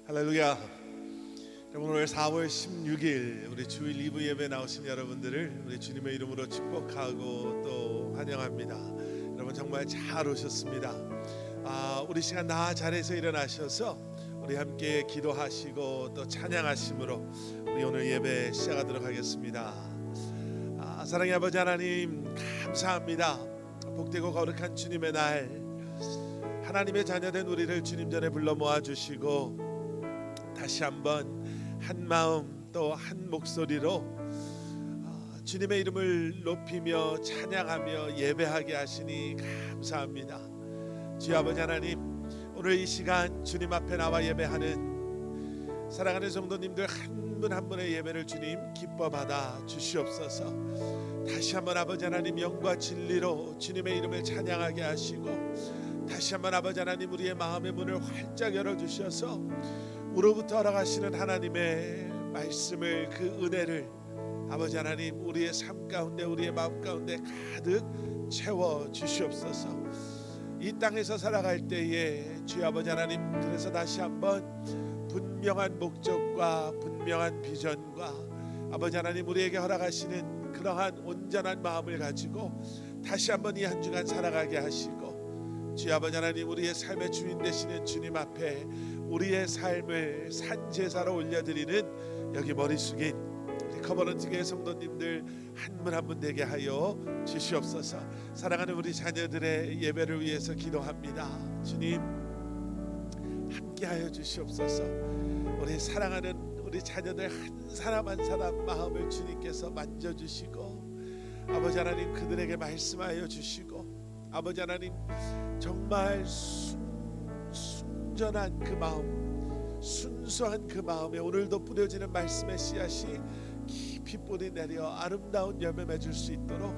할렐루야. 여러분, 오늘 4월 16일 우리 주일 2부 예배 나오신 여러분들을 우리 주님의 이름으로 축복하고 또 환영합니다. 여러분 정말 잘 오셨습니다. 우리 시간 다 자리에서 일어나셔서 우리 함께 기도하시고 또 찬양하심으로 우리 오늘 예배 시작하도록 하겠습니다. 사랑의 아버지 하나님, 감사합니다. 복되고 거룩한 주님의 날, 하나님의 자녀된 우리를 주님 전에 불러 모아주시고 다시 한번 한 마음 또 한 목소리로 주님의 이름을 높이며 찬양하며 예배하게 하시니 감사합니다. 주여 아버지 하나님, 오늘 이 시간 주님 앞에 나와 예배하는 사랑하는 성도님들 한 분 한 분의 예배를 주님 기뻐 받아 주시옵소서. 다시 한번 아버지 하나님 영과 진리로 주님의 이름을 찬양하게 하시고 다시 한번 아버지 하나님 우리의 마음의 문을 활짝 열어주셔서 우로부터 허락하시는 하나님의 말씀을, 그 은혜를 아버지 하나님 우리의 삶 가운데 우리의 마음 가운데 가득 채워 주시옵소서. 이 땅에서 살아갈 때에 주여 아버지 하나님, 그래서 다시 한번 분명한 목적과 분명한 비전과 아버지 하나님 우리에게 허락하시는 그러한 온전한 마음을 가지고 다시 한번 이 한 주간 살아가게 하시고 주여 아버지 하나님 우리의 삶의 주인 되시는 주님 앞에 우리의 삶을 산제사로 올려드리는 여기 머리 숙인 우리 커버넌트 교회 성도님들 한 분 한 분 되게 하여 주시옵소서. 사랑하는 우리 자녀들의 예배를 위해서 기도합니다. 주님 함께하여 주시옵소서. 우리 사랑하는 우리 자녀들 한 사람 한 사람 마음을 주님께서 만져주시고 아버지 하나님 그들에게 말씀하여 주시고 아버지 하나님 정말 순전한 그 마음, 순수한 그 마음에 오늘도 뿌려지는 말씀의 씨앗이 깊이 뿌리 내려 아름다운 열매 맺을 수 있도록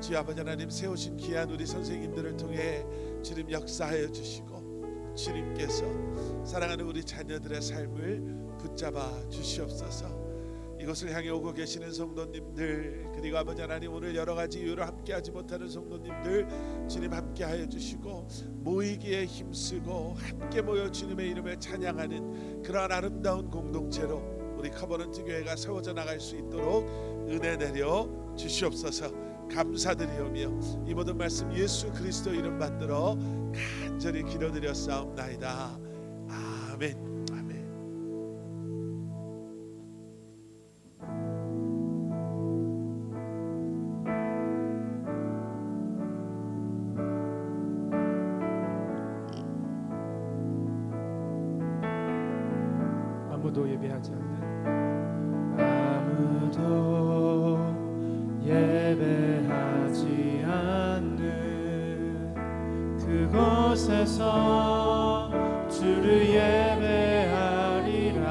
주여 아버지 하나님 세우신 귀한 우리 선생님들을 통해 주님 역사하여 주시고 주님께서 사랑하는 우리 자녀들의 삶을 붙잡아 주시옵소서. 이곳을 향해 오고 계시는 성도님들, 그리고 아버지 하나님 오늘 여러 가지 이유로 함께하지 못하는 성도님들 주님 함께하여 주시고 모이기에 힘쓰고 함께 모여 주님의 이름을 찬양하는 그러한 아름다운 공동체로 우리 커버넌트 교회가 세워져 나갈 수 있도록 은혜 내려 주시옵소서. 감사드리오며 이 모든 말씀 예수 그리스도 이름 받들어 간절히 기도드렸사옵나이다. 아멘. 아무도 예배하지 않는 그곳에서 주를 예배하리라.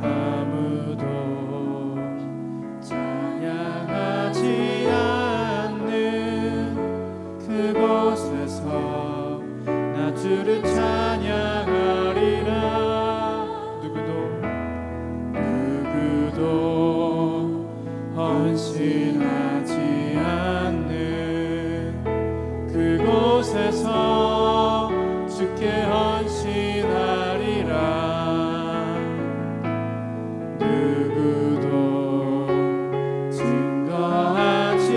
아무도 찬양하지 않는 그곳에서 나 주를 찬양하리라. 누구도 헌신하지 않는 그곳에서 주께 헌신하리라. 누구도 증거하지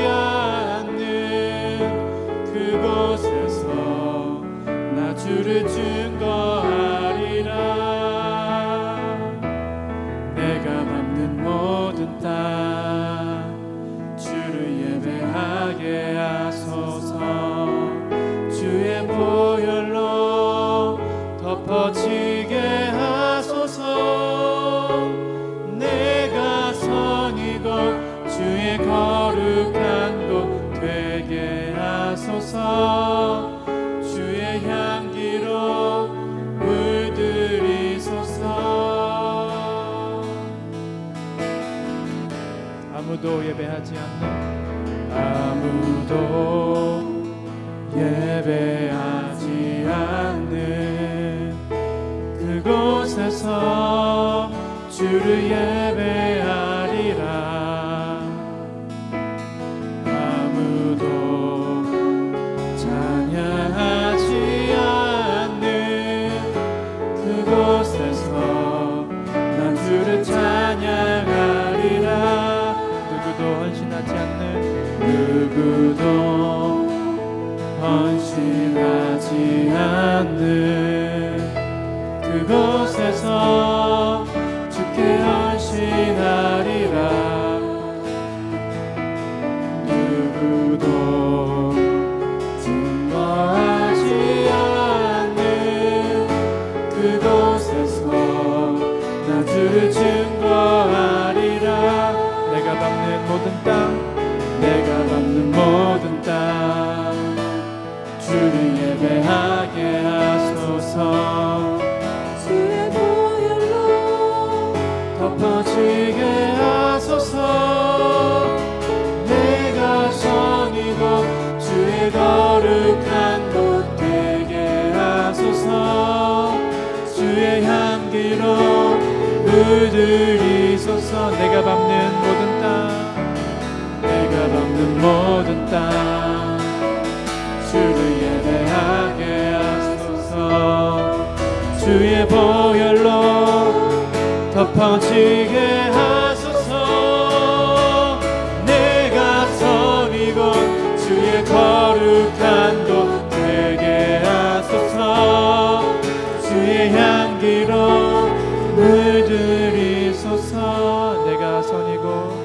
않는 그곳에서 나 주를 증거하리라. 내가 밟는 모든 땅 주를 예배하게 하소서. 주의 보혈로 덮어지게 하소서. 내가 성이고 주의 거룩한 곳 되게 하소서. 주의 향기로 물들이소서. 아무도 예배하지 않는 아무도 예배하지 않는 그곳에서 주를 예배하리라. 아무도 찬양하지 않는 모든 땅 주를 예배하게 하소서. 주의 보혈로 덮어지게 하소서. 내가 선이고 주의 거룩한 곳 되게 하소서. 주의 향기로 물들이소서. 내가 밟는 모든 땅 내가 밟는 모든 땅 주를 예배하게 하소서. 주의 보혈로 덮어지게 하소서. 내가 선이고 주의 거룩한 곳 되게 하소서. 주의 향기로 물들이소서. 내가 선이고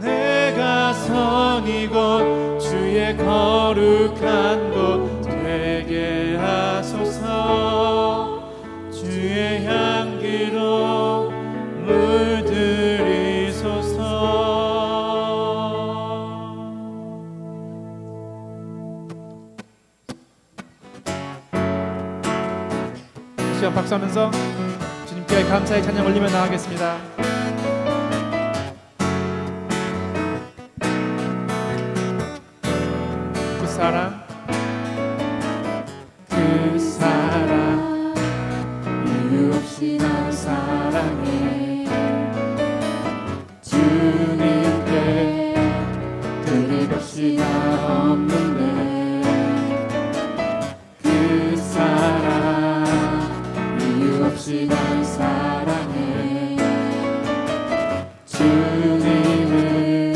내가 선이고 주의 거룩한 곳 되게 하소서. 주의 향기로 물들이소서. 이 시간 박수하면서 주님께 감사의 찬양 올리며 나가겠습니다. 그 사랑 그 사랑 이유 없이 날 사랑해. 주님께 드릴 것이 나 없는데 그 사랑 이유 없이 날 사랑해. 주님을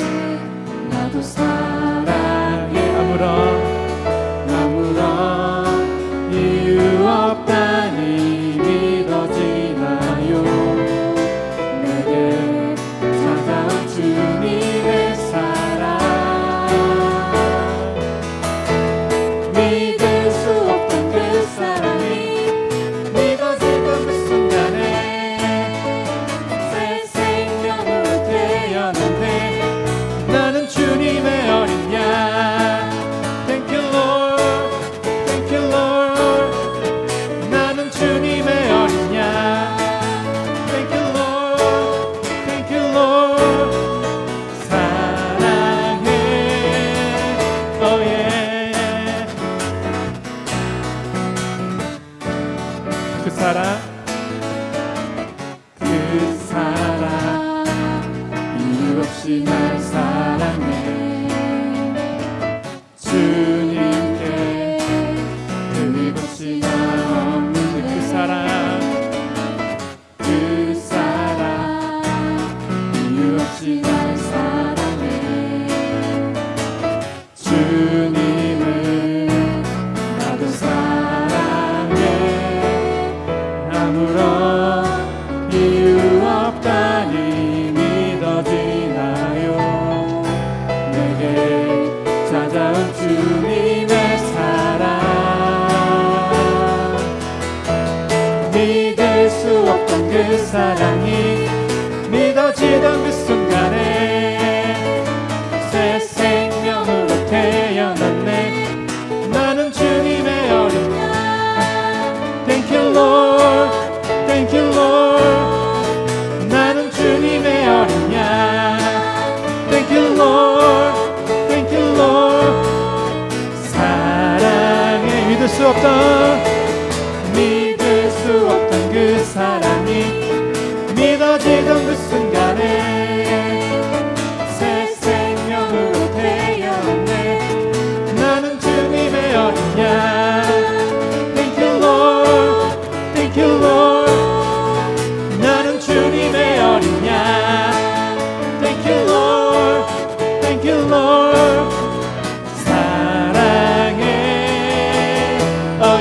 나도 사랑해. 아무런 이유 없다니 믿어지나요. 내게 찾아온 주님의 사랑 믿을 수 없던 그 사랑이 믿어지던 그 순간에 새 생명으로 태어났네. 나는 주님의 어린 양. Thank you Lord, thank you Lord. 나는 주님의 어린 양. Thank you Lord, thank you Lord. 사랑해, oh yeah. 그 사랑 그 사랑 이유 없이 날 사랑해. 주님께 드릴 것이 나 없는데 그 사랑 이유 없이 날 사랑해. 주님을 나도 사랑해. 아무런 이유 없다니 믿어지나요. 내게 찾아온 주님의 사랑 믿을 수 없던 그 사랑이 믿어지던 그 순간에 새 생명으로 태어났네. 나는 주님의 어린 양. Thank you Lord, thank you Lord. 나는 주님의 어린 양. Thank you Lord, thank you Lord. 사랑해. 믿을 수 없던 그 사랑이 믿어지던 그 순간에 새 생명으로 태어났네. 나는 주님의 어린 양. Thank you Lord, thank you Lord. 나는 주님의 어린 양. Thank you Lord, thank you Lord. 사랑해, oh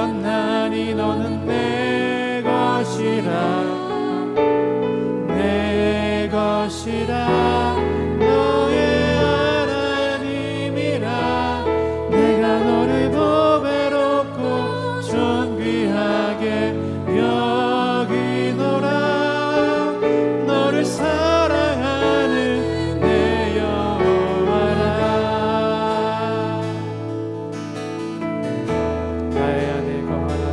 불렀나니 너는 내 것이라 내 것이라 너의 하나님이라 내가 너를 보배롭고 존귀하게 여기노라 너를 사랑하는 내 여호와라 나의 안에 거하라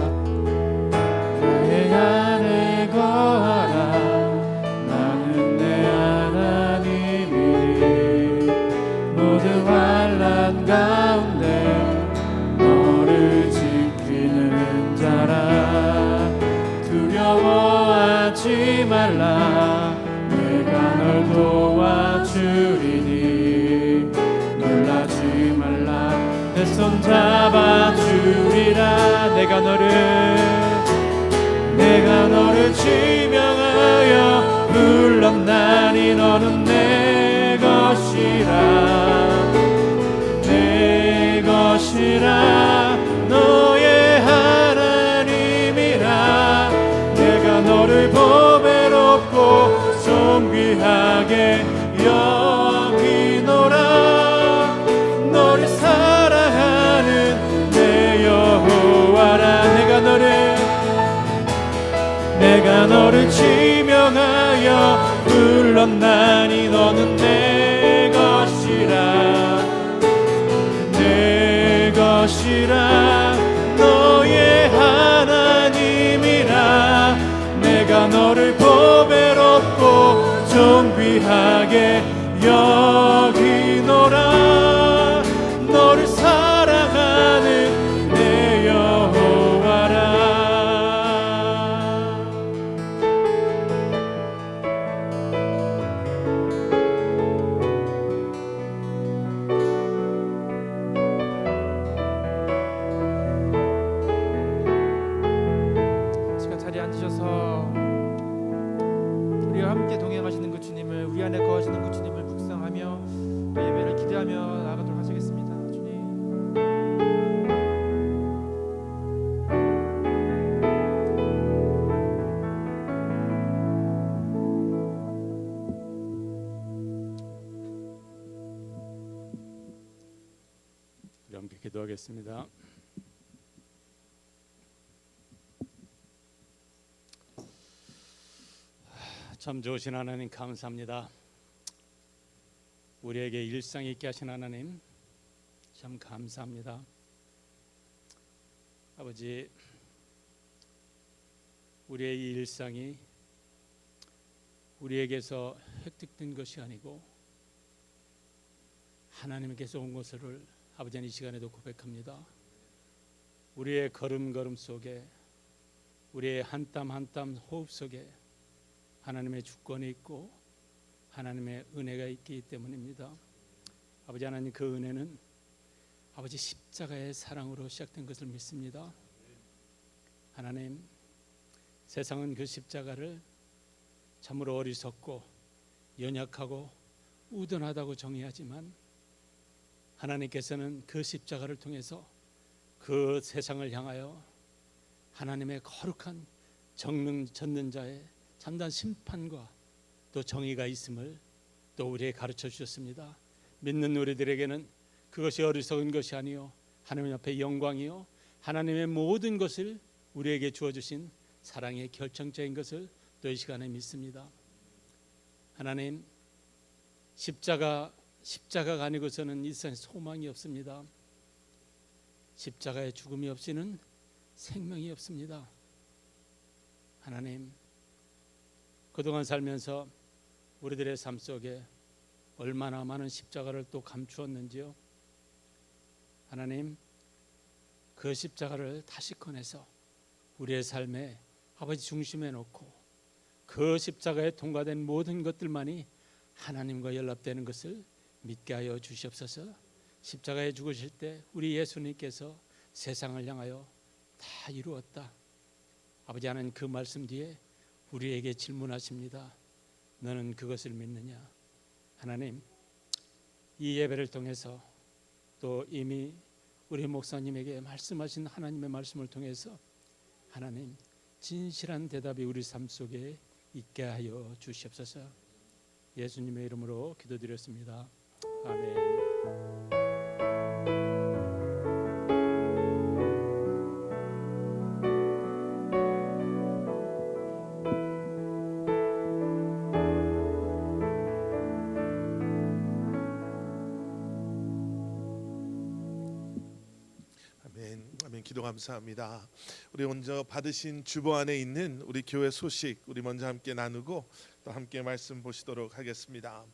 나의 안에 거하라 나는 내 하나님이니 모든 환난 가운데 너를 지키는 자라 두려워하지 말라 내가 널 도와주리니 놀라지 말라 내 손 잡아주리라 내가 너를 지명하여 불렀나니 너는 내 것이라 내 것이라 너의 하나님이라 내가 너를 보배롭고 존귀하게 여기노라 너를 사랑하는 내 여호와라 내가 너를 지명하여 불렀나니 너는 내 것이라 내 것이라 너의 하나님이라 내가 너를 보배롭고 존귀하게 여기노라 너를 사랑하는 내 여호와라 시간 자리에 앉으셔서 우리와 함께 동행하시는 그 주님을 우리 안에 거하시는 그 주님을 묵상하며 또 예배를 기대하며 나아가도록 하시겠습니다. 주님 우리 함께 기도하겠습니다. 참 좋으신 하나님 감사합니다. 우리에게 일상 있게 하신 하나님 참 감사합니다. 아버지 우리의 이 일상이 우리에게서 획득된 것이 아니고 하나님께서 온 것을 아버지는 이 시간에도 고백합니다. 우리의 걸음걸음 속에 우리의 한 땀 한 땀 호흡 속에 하나님의 주권이 있고 하나님의 은혜가 있기 때문입니다. 아버지 하나님 그 은혜는 아버지 십자가의 사랑으로 시작된 것을 믿습니다. 하나님 세상은 그 십자가를 참으로 어리석고 연약하고 우둔하다고 정의하지만 하나님께서는 그 십자가를 통해서 그 세상을 향하여 하나님의 거룩한 정능 젖는 자의 참단 심판과 또 정의가 있음을 또 우리에게 가르쳐 주셨습니다. 믿는 우리들에게는 그것이 어리석은 것이 아니요 하나님 앞에 영광이요 하나님의 모든 것을 우리에게 주어주신 사랑의 결정적인 것을 또 이 시간에 믿습니다. 하나님 십자가가 아니고서는 이 세상에 소망이 없습니다. 십자가의 죽음이 없이는 생명이 없습니다. 하나님 그동안 살면서 우리들의 삶 속에 얼마나 많은 십자가를 또 감추었는지요. 하나님 그 십자가를 다시 꺼내서 우리의 삶에 아버지 중심에 놓고 그 십자가에 통과된 모든 것들만이 하나님과 연합되는 것을 믿게 하여 주시옵소서. 십자가에 죽으실 때 우리 예수님께서 세상을 향하여 다 이루었다. 아버지 하나님 그 말씀 뒤에 우리에게 질문하십니다. 너는 그것을 믿느냐? 하나님 이 예배를 통해서 또 이미 우리 목사님에게 말씀하신 하나님의 말씀을 통해서 하나님 진실한 대답이 우리 삶 속에 있게 하여 주시옵소서. 예수님의 이름으로 기도드렸습니다. 아멘. 아멘. 아멘. 기도 감사합니다. 우리 먼저 받으신 주보 안에 있는 우리 교회 소식 우리 먼저 함께 나누고 또 함께 말씀 보시도록 하겠습니다.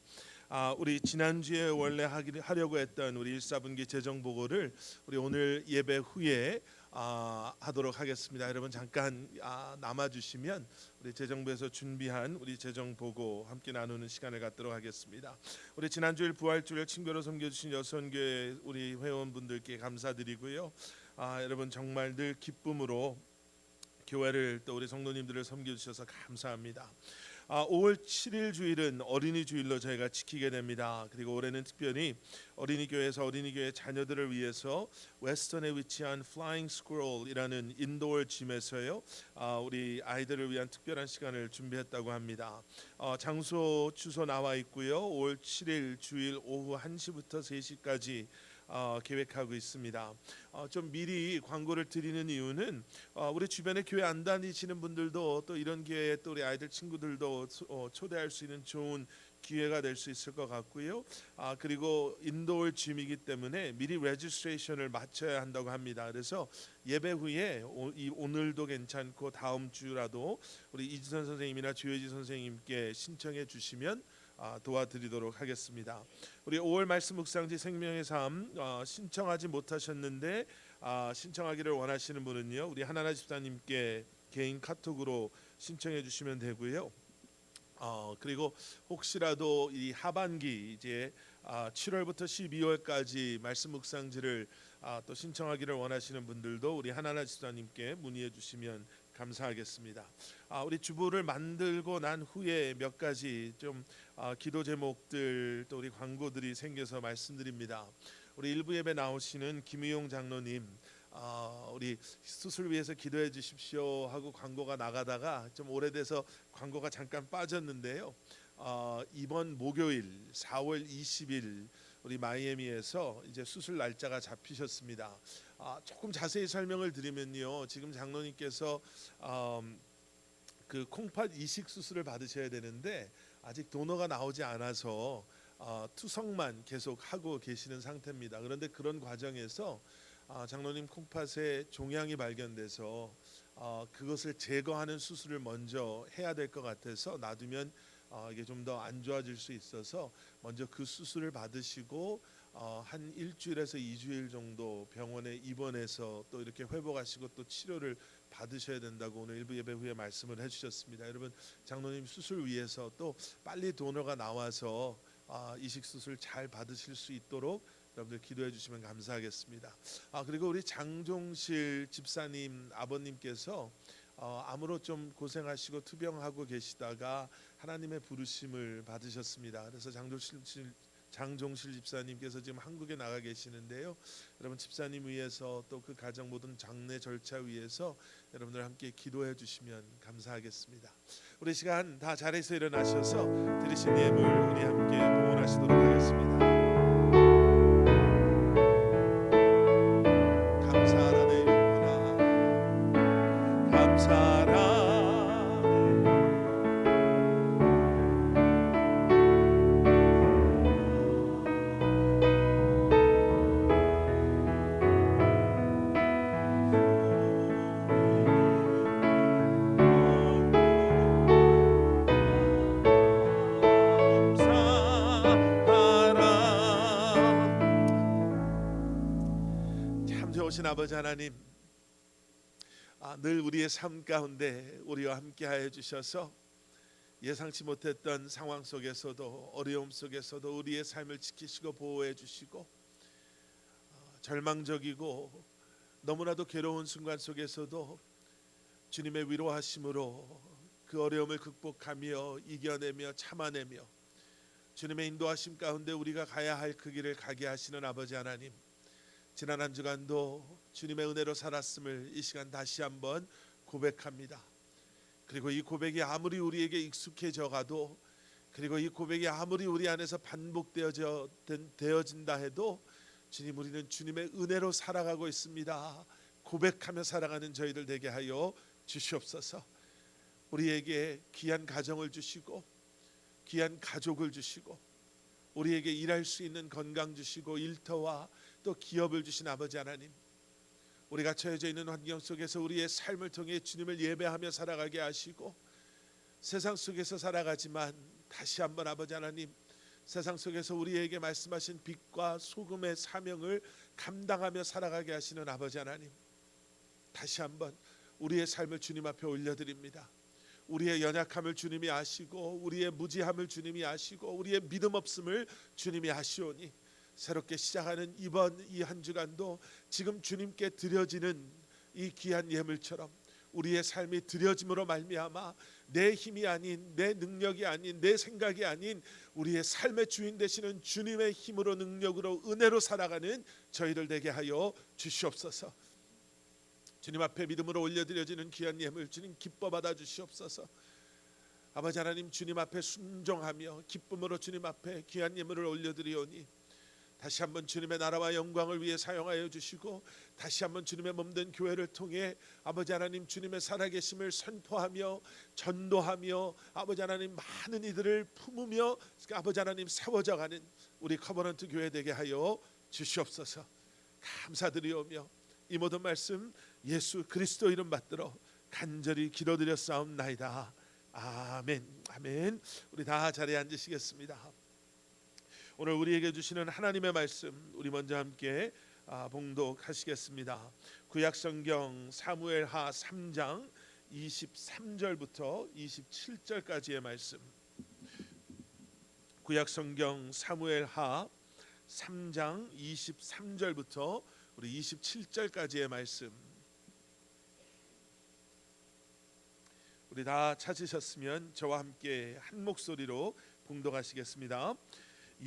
우리 지난주에 원래 하려고 했던 우리 1사분기 재정 보고를 우리 오늘 예배 후에 하도록 하겠습니다. 여러분 잠깐 남아주시면 우리 재정부에서 준비한 우리 재정 보고 함께 나누는 시간을 갖도록 하겠습니다. 우리 지난주일 부활주일 친교로 섬겨주신 여선교회 우리 회원분들께 감사드리고요. 여러분 정말 늘 기쁨으로 교회를 또 우리 성도님들을 섬겨주셔서 감사합니다. 5월 7일 주일은 어린이 주일로 저희가 지키게 됩니다. 그리고 올해는 특별히 어린이교회에서 어린이교회 자녀들을 위해서 웨스턴에 위치한 플라잉 스크롤이라는 인도어 짐에서요 우리 아이들을 위한 특별한 시간을 준비했다고 합니다. 장소 주소 나와 있고요. 5월 7일 주일 오후 1시부터 3시까지 계획하고 있습니다. 좀 미리 광고를 드리는 이유는 우리 주변에 교회 안 다니시는 분들도 또 이런 기회에 또 우리 아이들 친구들도 초대할 수 있는 좋은 기회가 될 수 있을 것 같고요. 그리고 인도어 짐이기 때문에 미리 레지스트레이션을 마쳐야 한다고 합니다. 그래서 예배 후에 오늘도 괜찮고 다음 주라도 우리 이지선 선생님이나 주혜지 선생님께 신청해 주시면 도와드리도록 하겠습니다. 우리 5월 말씀 묵상지 생명의 삶 신청하지 못하셨는데 신청하기를 원하시는 분은요 우리 하나나 집사님께 개인 카톡으로 신청해 주시면 되고요. 그리고 혹시라도 이 하반기 이제 7월부터 12월까지 말씀 묵상지를 또 신청하기를 원하시는 분들도 우리 하나나 집사님께 문의해 주시면 감사하겠습니다. 우리 주보를 만들고 난 후에 몇 가지 좀 기도 제목들 또 우리 광고들이 생겨서 말씀드립니다. 우리 일부 예배 나오시는 김의용 장로님 우리 수술 위해서 기도해 주십시오 하고 광고가 나가다가 좀 오래돼서 광고가 잠깐 빠졌는데요. 이번 목요일 4월 20일 우리 마이애미에서 이제 수술 날짜가 잡히셨습니다. 조금 자세히 설명을 드리면요, 지금 장로님께서 그 콩팥 이식 수술을 받으셔야 되는데 아직 도너가 나오지 않아서 투석만 계속 하고 계시는 상태입니다. 그런데 그런 과정에서 장로님 콩팥에 종양이 발견돼서 그것을 제거하는 수술을 먼저 해야 될 것 같아서 놔두면 이게 좀 더 안 좋아질 수 있어서 먼저 그 수술을 받으시고 한 일주일에서 2주일 정도 병원에 입원해서 또 이렇게 회복하시고 또 치료를 받으셔야 된다고 오늘 일부 예배 후에 말씀을 해주셨습니다. 여러분 장로님 수술 위해서 또 빨리 도너가 나와서 이식 수술 잘 받으실 수 있도록 여러분들 기도해 주시면 감사하겠습니다. 그리고 우리 장종실 집사님 아버님께서 암으로 좀 고생하시고 투병하고 계시다가 하나님의 부르심을 받으셨습니다. 그래서 장종실 집사님께서 지금 한국에 나가 계시는데요. 여러분 집사님 위해서 또 그 가정 모든 장례 절차 위해서 여러분들 함께 기도해 주시면 감사하겠습니다. 우리 시간 다 자리에서 일어나셔서 드리신 예물 우리 함께 봉헌하시도록 하겠습니다. 감사하라 내 영혼아 감사하라 아버지 하나님, 늘 우리의 삶 가운데 우리와 함께하여 주셔서 예상치 못했던 상황 속에서도 어려움 속에서도 우리의 삶을 지키시고 보호해 주시고 절망적이고 너무나도 괴로운 순간 속에서도 주님의 위로하심으로 그 어려움을 극복하며 이겨내며 참아내며 주님의 인도하심 가운데 우리가 가야 할 그 길을 가게 하시는 아버지 하나님, 지난 한 주간도 주님의 은혜로 살았음을 이 시간 다시 한번 고백합니다. 그리고 이 고백이 아무리 우리에게 익숙해져 가도, 그리고 이 고백이 아무리 우리 안에서 반복되어진다 해도 주님, 우리는 주님의 은혜로 살아가고 있습니다. 고백하며 살아가는 저희들 되게 하여 주시옵소서. 우리에게 귀한 가정을 주시고 귀한 가족을 주시고 우리에게 일할 수 있는 건강 주시고 일터와 또 기업을 주신 아버지 하나님, 우리가 처해져 있는 환경 속에서 우리의 삶을 통해 주님을 예배하며 살아가게 하시고, 세상 속에서 살아가지만 다시 한번 아버지 하나님, 세상 속에서 우리에게 말씀하신 빛과 소금의 사명을 감당하며 살아가게 하시는 아버지 하나님, 다시 한번 우리의 삶을 주님 앞에 올려드립니다. 우리의 연약함을 주님이 아시고 우리의 무지함을 주님이 아시고 우리의 믿음 없음을 주님이 아시오니, 새롭게 시작하는 이번 이 한 주간도 지금 주님께 드려지는 이 귀한 예물처럼 우리의 삶이 드려짐으로 말미암아 내 힘이 아닌, 내 능력이 아닌, 내 생각이 아닌 우리의 삶의 주인 되시는 주님의 힘으로, 능력으로, 은혜로 살아가는 저희들 되게 하여 주시옵소서. 주님 앞에 믿음으로 올려드려지는 귀한 예물 주님 기뻐 받아 주시옵소서. 아버지 하나님, 주님 앞에 순종하며 기쁨으로 주님 앞에 귀한 예물을 올려드리오니 다시 한번 주님의 나라와 영광을 위해 사용하여 주시고, 다시 한번 주님의 몸된 교회를 통해 아버지 하나님 주님의 살아계심을 선포하며 전도하며 아버지 하나님 많은 이들을 품으며 아버지 하나님 세워져가는 우리 커버넌트 교회 되게 하여 주시옵소서. 감사드리오며 이 모든 말씀 예수 그리스도 이름 받들어 간절히 기도드렸사옵나이다. 아멘. 아멘. 우리 다 자리에 앉으시겠습니다. 오늘 우리에게 주시는 하나님의 말씀 우리 먼저 함께 봉독하시겠습니다. 구약성경 사무엘하 3장 23절부터 27절까지의 말씀. 구약성경 사무엘하 3장 23절부터 우리 27절까지의 말씀. 우리 다 찾으셨으면 저와 함께 한 목소리로 봉독하시겠습니다.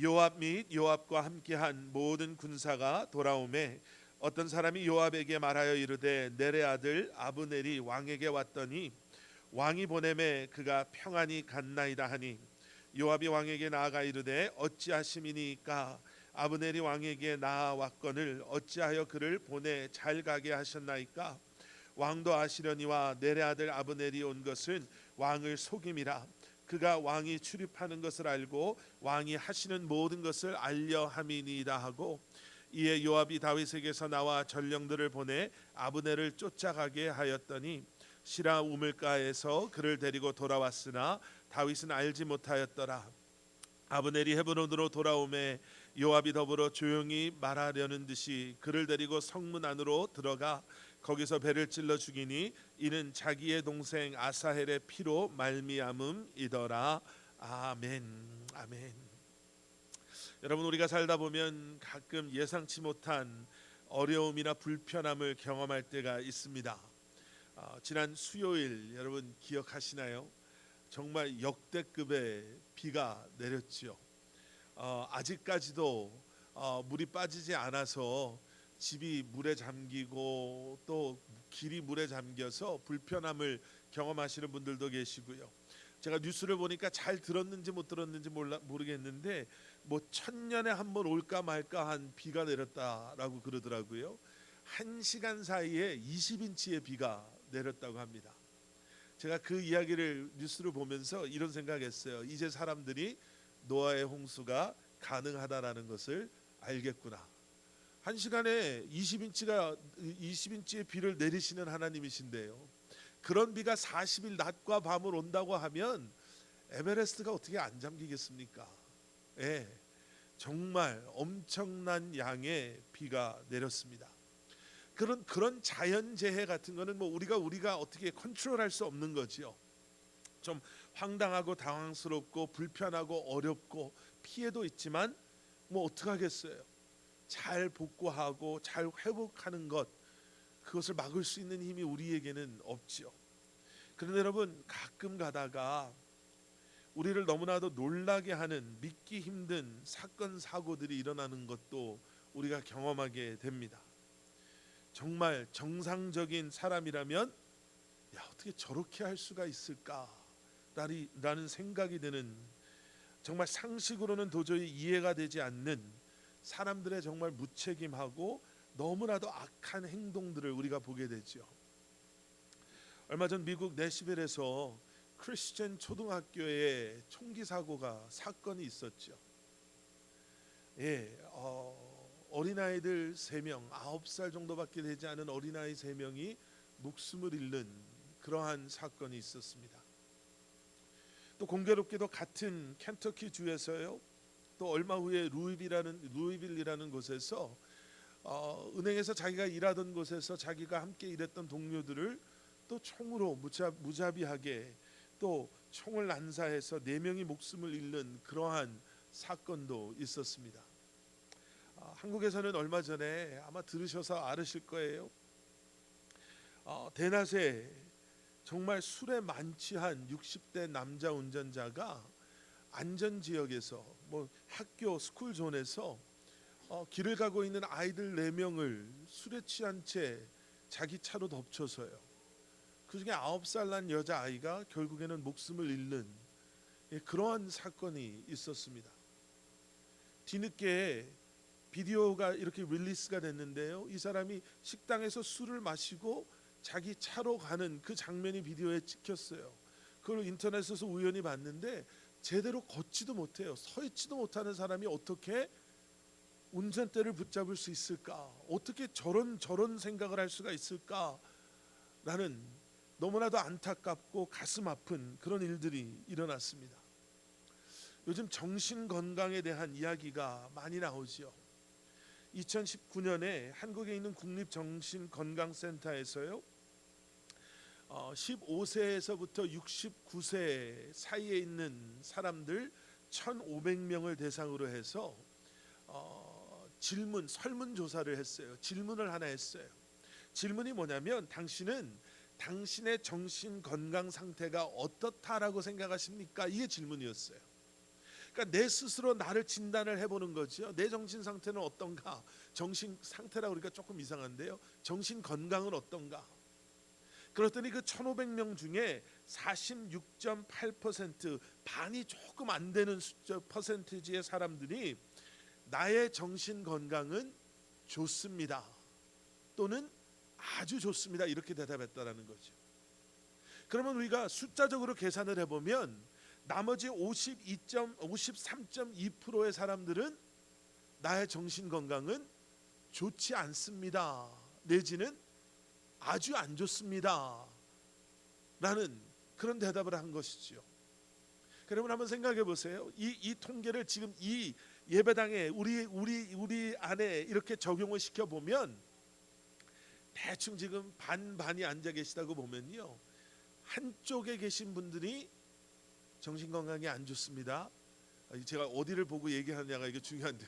요압 및 요압과 함께한 모든 군사가 돌아오매 어떤 사람이 요압에게 말하여 이르되 넬의 아들 아브넬이 왕에게 왔더니 왕이 보내매 그가 평안히 갔나이다 하니, 요압이 왕에게 나아가 이르되 어찌하심이니까 아브넬이 왕에게 나아왔거늘 어찌하여 그를 보내 잘 가게 하셨나이까? 왕도 아시려니와 넬의 아들 아브넬이 온 것은 왕을 속임이라. 그가 왕이 출입하는 것을 알고 왕이 하시는 모든 것을 알려 함이니이다 하고, 이에 요압이 다윗에게서 나와 전령들을 보내 아브넬을 쫓아가게 하였더니 시라 우물가에서 그를 데리고 돌아왔으나 다윗은 알지 못하였더라. 아브넬이 헤브론으로 돌아오매 요압이 더불어 조용히 말하려는 듯이 그를 데리고 성문 안으로 들어가 거기서 배를 찔러 죽이니 이는 자기의 동생 아사헬의 피로 말미암음이더라. 아멘. 아멘. 여러분, 우리가 살다 보면 가끔 예상치 못한 어려움이나 불편함을 경험할 때가 있습니다. 지난 수요일 여러분 기억하시나요? 정말 역대급의 비가 내렸지요. 아직까지도 물이 빠지지 않아서 집이 물에 잠기고 또 길이 물에 잠겨서 불편함을 경험하시는 분들도 계시고요. 제가 뉴스를 보니까 잘 들었는지 못 들었는지 모르겠는데 뭐 1000년에 한 번 올까 말까 한 비가 내렸다라고 그러더라고요. 1시간 사이에 20인치의 비가 내렸다고 합니다. 제가 그 이야기를 뉴스를 보면서 이런 생각했어요. 이제 사람들이 노아의 홍수가 가능하다라는 것을 알겠구나. 1시간에 20인치의 비를 내리시는 하나님이신데요. 그런 비가 40일 낮과 밤을 온다고 하면 에베레스트가 어떻게 안 잠기겠습니까? 예, 정말 엄청난 양의 비가 내렸습니다. 그런 자연재해 같은 거는 뭐 우리가 어떻게 컨트롤할 수 없는 거지요. 좀 황당하고 당황스럽고 불편하고 어렵고 피해도 있지만 뭐 어떡하겠어요. 잘 복구하고 잘 회복하는 것, 그것을 막을 수 있는 힘이 우리에게는 없지요. 그런데 여러분, 가끔 가다가 우리를 너무나도 놀라게 하는 믿기 힘든 사건 사고들이 일어나는 것도 우리가 경험하게 됩니다. 정말 정상적인 사람이라면 야, 어떻게 저렇게 할 수가 있을까라는 생각이 드는, 정말 상식으로는 도저히 이해가 되지 않는 사람들의 정말 무책임하고 너무나도 악한 행동들을 우리가 보게 되죠. 얼마 전 미국 내시빌에서 크리스천 초등학교에 총기 사건이 있었죠. 어린아이들 3명, 9살 정도밖에 되지 않은 어린아이 3명이 목숨을 잃는 그러한 사건이 있었습니다. 또 공교롭게도 같은 켄터키 주에서요, 또 얼마 후에 루이빌이라는 곳에서 은행에서 자기가 일하던 곳에서 자기가 함께 일했던 동료들을 또 총으로 무자비하게 또 총을 난사해서 4명이 목숨을 잃는 그러한 사건도 있었습니다. 한국에서는 얼마 전에 아마 들으셔서 알으실 거예요. 대낮에 정말 술에 만취한 60대 남자 운전자가 안전지역에서 학교 스쿨존에서 길을 가고 있는 아이들 4명을 술에 취한 채 자기 차로 덮쳐서요, 그중에 9살 난 여자아이가 결국에는 목숨을 잃는 그러한 사건이 있었습니다. 뒤늦게 비디오가 이렇게 릴리스가 됐는데요, 이 사람이 식당에서 술을 마시고 자기 차로 가는 그 장면이 비디오에 찍혔어요. 그걸 인터넷에서 우연히 봤는데 제대로 걷지도 못해요. 서 있지도 못하는 사람이 어떻게 운전대를 붙잡을 수 있을까? 어떻게 저런 생각을 할 수가 있을까라는 너무나도 안타깝고 가슴 아픈 그런 일들이 일어났습니다. 요즘 정신 건강에 대한 이야기가 많이 나오죠. 2019년에 한국에 있는 국립정신건강센터에서요, 15세에서부터 69세 사이에 있는 사람들 1,500명을 대상으로 해서 설문조사를 했어요. 질문을 하나 했어요. 질문이 뭐냐면, 당신은 당신의 정신 건강 상태가 어떻다라고 생각하십니까? 이게 질문이었어요. 그러니까 내 스스로 나를 진단을 해보는 거죠. 내 정신 상태는 어떤가? 정신 상태라고 그러니까 조금 이상한데요, 정신 건강은 어떤가? 그랬더니 그 1,500명 중에 46.8%, 반이 조금 안 되는 퍼센티지의 사람들이 나의 정신 건강은 좋습니다 또는 아주 좋습니다 이렇게 대답했다라는 거죠. 그러면 우리가 숫자적으로 계산을 해보면 나머지 53.2%의 사람들은 나의 정신 건강은 좋지 않습니다 내지는 아주 안 좋습니다 라는 그런 대답을 한 것이죠. 여러분 한번 생각해 보세요. 이 통계를 지금 이 예배당에 우리 안에 이렇게 적용을 시켜 보면 대충 지금 반반이 앉아 계시다고 보면요, 한쪽에 계신 분들이 정신 건강이 안 좋습니다. 제가 어디를 보고 얘기하느냐가 이게 중요한데,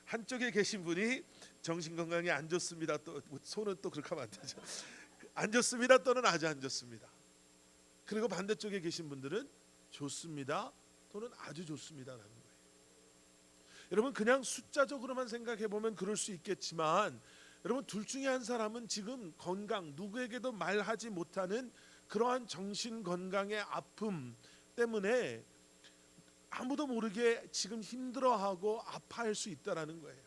한쪽에 계신 분이 정신 건강이 안 좋습니다. 또 손은 또 그렇게 하면 안 되죠. 안 좋습니다 또는 아주 안 좋습니다. 그리고 반대쪽에 계신 분들은 좋습니다 또는 아주 좋습니다라는 거예요. 여러분 그냥 숫자적으로만 생각해 보면 그럴 수 있겠지만, 여러분 둘 중에 한 사람은 지금 건강, 누구에게도 말하지 못하는 그러한 정신 건강의 아픔 때문에 아무도 모르게 지금 힘들어하고 아파할 수 있다라는 거예요.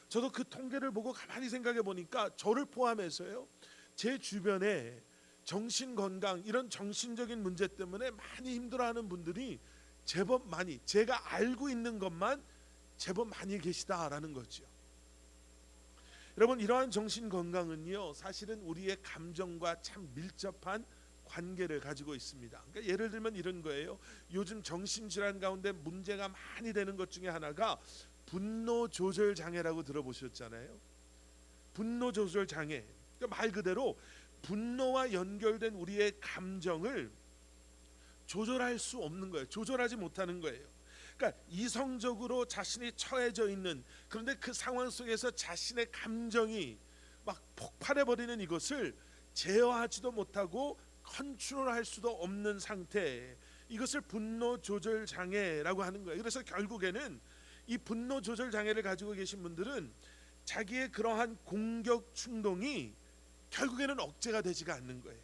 저도 그 통계를 보고 가만히 생각해 보니까 저를 포함해서요, 제 주변에 정신 건강, 이런 정신적인 문제 때문에 많이 힘들어하는 분들이 제법 많이, 제가 알고 있는 것만 제법 많이 계시다라는 거죠. 여러분 이러한 정신 건강은요, 사실은 우리의 감정과 참 밀접한 관계를 가지고 있습니다. 그러니까 예를 들면 이런 거예요. 요즘 정신질환 가운데 문제가 많이 되는 것 중에 하나가 분노 조절 장애라고 들어보셨잖아요. 분노 조절 장애, 그러니까 말 그대로 분노와 연결된 우리의 감정을 조절할 수 없는 거예요. 조절하지 못하는 거예요. 그러니까 이성적으로 자신이 처해져 있는, 그런데 그 상황 속에서 자신의 감정이 막 폭발해버리는 이것을 제어하지도 못하고 컨트롤할 수도 없는 상태, 이것을 분노 조절 장애라고 하는 거예요. 그래서 결국에는 이 분노 조절 장애를 가지고 계신 분들은 자기의 그러한 공격 충동이 결국에는 억제가 되지가 않는 거예요.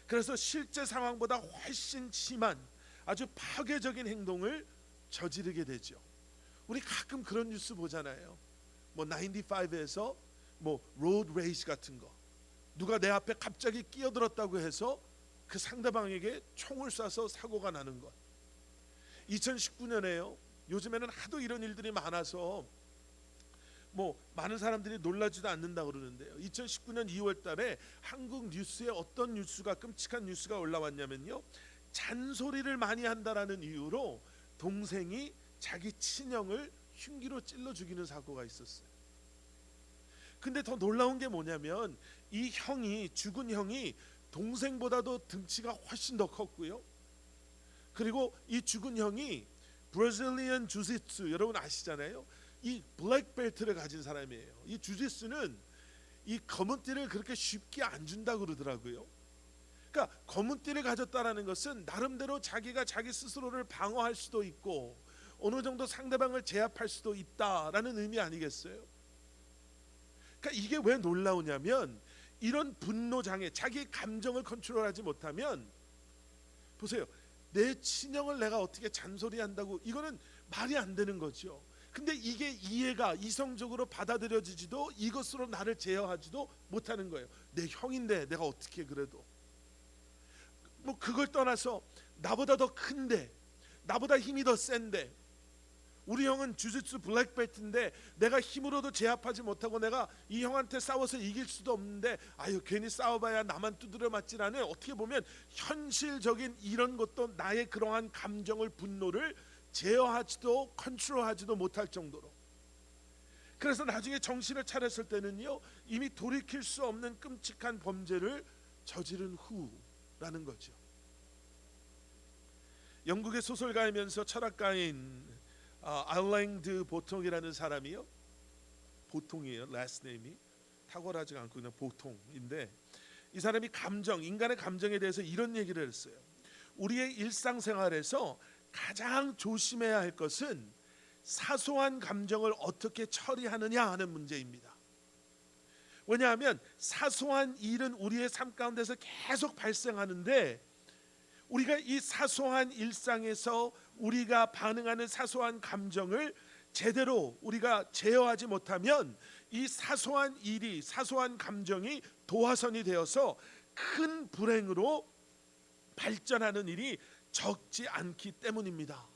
그래서 실제 상황보다 훨씬 심한 아주 파괴적인 행동을 저지르게 되죠. 우리 가끔 그런 뉴스 보잖아요. 뭐 95에서 뭐 로드 레이스 같은 거, 누가 내 앞에 갑자기 끼어들었다고 해서 그 상대방에게 총을 쏴서 사고가 나는 것. 2019년에요. 요즘에는 하도 이런 일들이 많아서 뭐 많은 사람들이 놀라지도 않는다 그러는데요. 2019년 2월 달에 한국 뉴스에 어떤 뉴스가, 끔찍한 뉴스가 올라왔냐면요, 잔소리를 많이 한다라는 이유로 동생이 자기 친형을 흉기로 찔러 죽이는 사고가 있었어요. 근데 더 놀라운 게 뭐냐면 이 형이, 죽은 형이 동생보다도 등치가 훨씬 더 컸고요. 그리고 이 죽은 형이 브라질리언 주짓수, 여러분 아시잖아요. 이 블랙벨트를 가진 사람이에요. 이 주짓수는 이 검은 띠를 그렇게 쉽게 안 준다 그러더라고요. 그러니까 검은 띠를 가졌다라는 것은 나름대로 자기가 자기 스스로를 방어할 수도 있고 어느 정도 상대방을 제압할 수도 있다라는 의미 아니겠어요? 그러니까 이게 왜 놀라우냐면 이런 분노 장애, 자기 감정을 컨트롤하지 못하면, 보세요, 내 친형을 내가 어떻게 잔소리한다고, 이거는 말이 안 되는 거죠. 근데 이게 이해가 이성적으로 받아들여지지도, 이것으로 나를 제어하지도 못하는 거예요. 내 형인데 내가 어떻게 그래도, 뭐 그걸 떠나서 나보다 더 큰데, 나보다 힘이 더 센데, 우리 형은 주짓수 블랙벨트인데 내가 힘으로도 제압하지 못하고 내가 이 형한테 싸워서 이길 수도 없는데, 아유 괜히 싸워봐야 나만 두드려 맞지라는, 어떻게 보면 현실적인 이런 것도 나의 그러한 감정을, 분노를 제어하지도 컨트롤하지도 못할 정도로. 그래서 나중에 정신을 차렸을 때는요, 이미 돌이킬 수 없는 끔찍한 범죄를 저지른 후라는 거죠. 영국의 소설가이면서 철학가인 알랭드 보통이라는 사람이요, 보통이에요, 라스트 네임이 탁월하지 않고 그냥 보통인데, 이 사람이 감정, 인간의 감정에 대해서 이런 얘기를 했어요. 우리의 일상생활에서 가장 조심해야 할 것은 사소한 감정을 어떻게 처리하느냐 하는 문제입니다. 왜냐하면 사소한 일은 우리의 삶 가운데서 계속 발생하는데, 우리가 이 사소한 일상에서 우리가 반응하는 사소한 감정을 제대로 우리가 제어하지 못하면 이 사소한 일이, 사소한 감정이 도화선이 되어서 큰 불행으로 발전하는 일이 적지 않기 때문입니다.